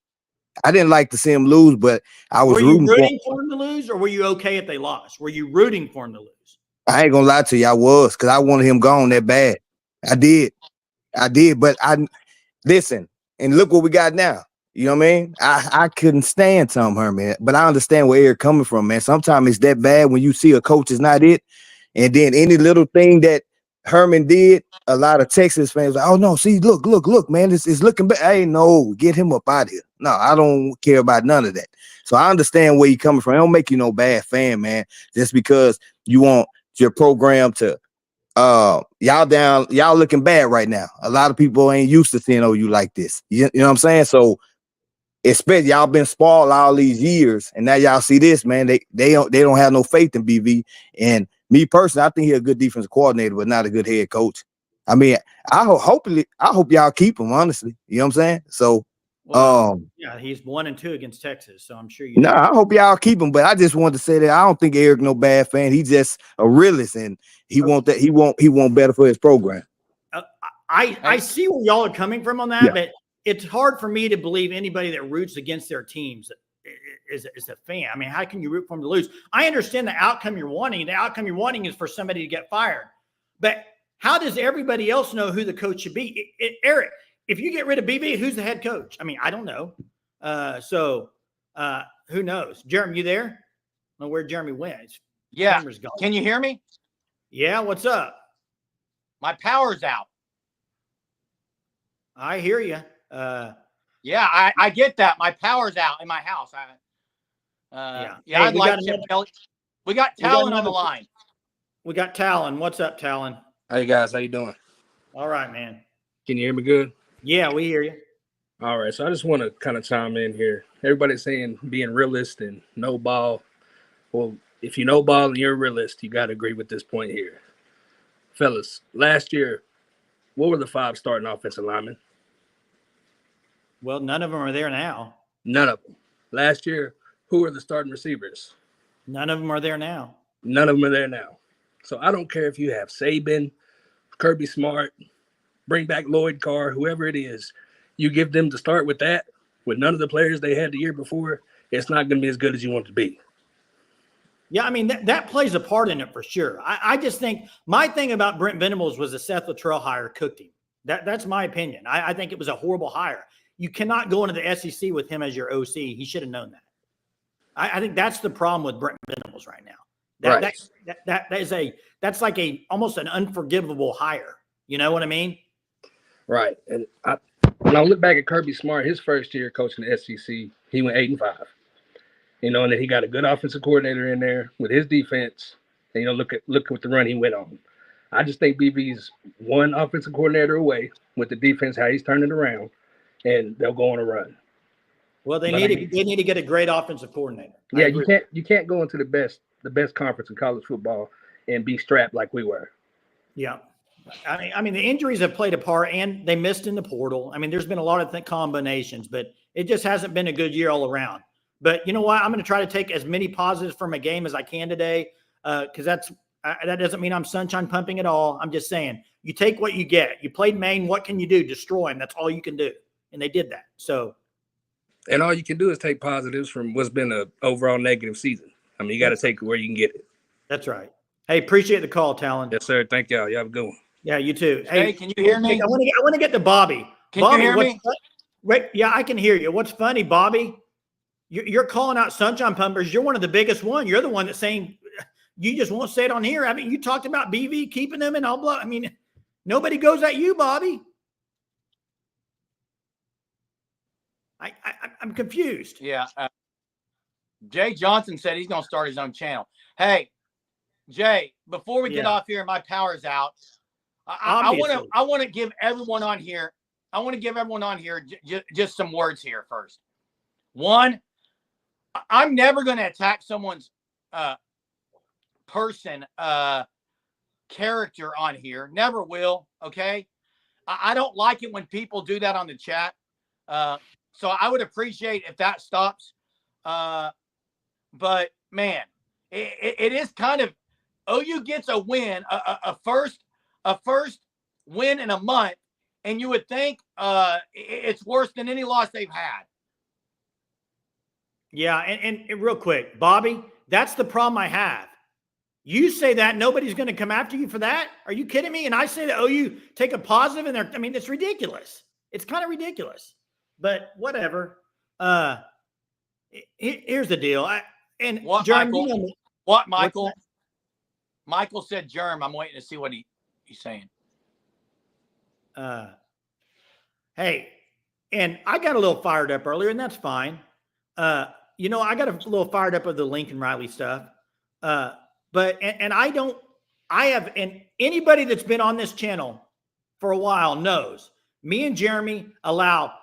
I didn't like to see him lose, but I was rooting rooting for him to lose, or were you okay if they lost? Were you rooting for him to lose? I ain't gonna lie to you, I was, because I wanted him gone that bad. I did, but listen, and look what we got now. You know what I mean? I couldn't stand Tom Herman, but I understand where Eric coming from, man. Sometimes it's that bad when you see a coach is not it, and then any little thing that Herman did, a lot of Texas fans like, oh no, see, look, man, it's looking bad. Hey, no, get him up out of here. No, I don't care about none of that. So I understand where you're coming from. It don't make you no bad fan, man, just because you want your program to y'all looking bad right now. A lot of people ain't used to seeing OU like this. You know what I'm saying? So especially y'all been spoiled all these years, and now y'all see this, man. They don't have no faith in BV. And me personally, I think he's a good defensive coordinator, but not a good head coach. I mean, I hope y'all keep him, honestly. You know what I'm saying? So yeah, he's 1-2 against Texas, so I'm sure you. No, I hope y'all keep him, but I just wanted to say that I don't think Eric no bad fan. He's just a realist, and he want better for his program. I see where y'all are coming from on that, but it's hard for me to believe anybody that roots against their teams is a fan. I mean, how can you root for them to lose? I understand the outcome you're wanting. The outcome you're wanting is for somebody to get fired, but how does everybody else know who the coach should be? Eric, if you get rid of BV, who's the head coach? I mean, I don't know. Who knows? Jeremy, you there? I don't know where Jeremy went. Yeah. Can you hear me? Yeah. What's up? My power's out. I hear you. Yeah, I get that. My power's out in my house. Hey, I'd like to. We got Talon on the line. We got Talon. What's up, Talon? Hey guys, how you doing? All right, man. Can you hear me good? Yeah, we hear you. All right, so I just want to kind of chime in here. Everybody's saying being realist and no ball. Well, if you know ball and you're a realist, you got to agree with this point here. Fellas, last year, what were the 5 starting offensive linemen? Well, none of them are there now. None of them. Last year, who were the starting receivers? None of them are there now. None of them are there now. So I don't care if you have Saban, Kirby Smart, bring back Lloyd Carr, whoever it is. You give them to start with that, with none of the players they had the year before, it's not going to be as good as you want it to be. Yeah, I mean, that plays a part in it for sure. I just think my thing about Brent Venables was the Seth Luttrell hire cooked him. That's my opinion. I think it was a horrible hire. You cannot go into the SEC with him as your OC. He should have known that. I think that's the problem with Brent Venables right now. That's like almost an unforgivable hire. You know what I mean? Right. And when I look back at Kirby Smart, his first year coaching the SEC, he went 8-5. And then he got a good offensive coordinator in there with his defense. And look at the run he went on. I just think BV's one offensive coordinator away with the defense, how he's turning it around, and they'll go on a run. Well, they need to get a great offensive coordinator. Yeah, you can't go into the best conference in college football and be strapped like we were. Yeah. I mean, the injuries have played a part, and they missed in the portal. I mean, there's been a lot of combinations, but it just hasn't been a good year all around. But you know what? I'm going to try to take as many positives from a game as I can today, because that doesn't mean I'm sunshine pumping at all. I'm just saying you take what you get. You played Maine. What can you do? Destroy them. That's all you can do, and they did that. So, and all you can do is take positives from what's been an overall negative season. I mean, you got to take it where you can get it. That's right. Hey, appreciate the call, Talon. Yes, sir. Thank y'all. You have a good one. Yeah, you too. Hey, can you hear me? I want to get to Bobby. Can Bobby, you hear me? Wait, yeah, I can hear you. What's funny, Bobby? You're calling out sunshine pumpers. You're one of the biggest one. You're the one that's saying you just won't say it on here. I mean, you talked about BV keeping them and all blah. I mean, nobody goes at you, Bobby. I'm confused. Yeah. Jay Johnson said he's going to start his own channel. Hey, Jay, before we get off here, my power's out. I want to give everyone on here. I want to give everyone on here just some words here first. One, I'm never going to attack someone's character on here. Never will. Okay. I don't like it when people do that on the chat. So I would appreciate if that stops. But man, it is kind of, OU gets a win, a first win in a month, and you would think it's worse than any loss they've had. Yeah, and real quick, Bobby, that's the problem I have. You say that nobody's going to come after you for that? Are you kidding me? And I say that OU take a positive in there. I mean, it's ridiculous. It's kind of ridiculous. But whatever. Here's the deal. What, Jeremy, Michael? What, Michael? Michael said germ. I'm waiting to see what he's saying. Hey, and I got a little fired up earlier, and that's fine. I got a little fired up of the Lincoln Riley stuff. But anybody that's been on this channel for a while knows me and Jeremy allow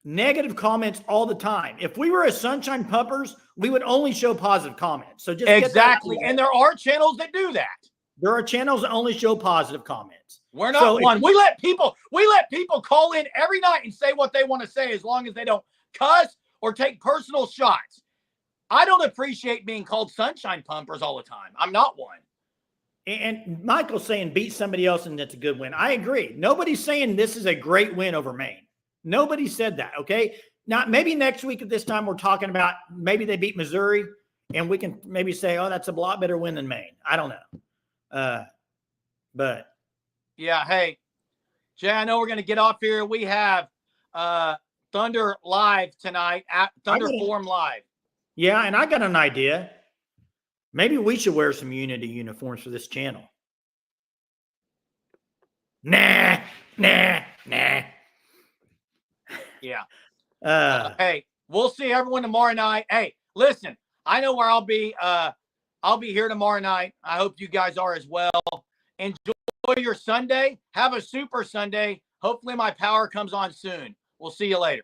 negative comments all the time. If we were as sunshine pumpers, we would only show positive comments. So just exactly. And there are channels that do that. There are channels that only show positive comments. We're not one. We let people call in every night and say what they want to say, as long as they don't cuss or take personal shots. I don't appreciate being called sunshine pumpers all the time. I'm not one. And Michael's saying beat somebody else and that's a good win. I agree. Nobody's saying this is a great win over Maine. Nobody said that, okay? Now, maybe next week at this time we're talking about maybe they beat Missouri, and we can maybe say, oh, that's a lot better win than Maine. I don't know. But. Yeah, hey, Jay, I know we're going to get off here. We have Thunder Live tonight, at Thunder Forum Live. Yeah, and I got an idea. Maybe we should wear some Unity uniforms for this channel. Nah. Yeah. Hey, we'll see everyone tomorrow night. Hey, listen, I know where I'll be. I'll be here tomorrow night. I hope you guys are as well. Enjoy your Sunday. Have a super Sunday. Hopefully my power comes on soon. We'll see you later.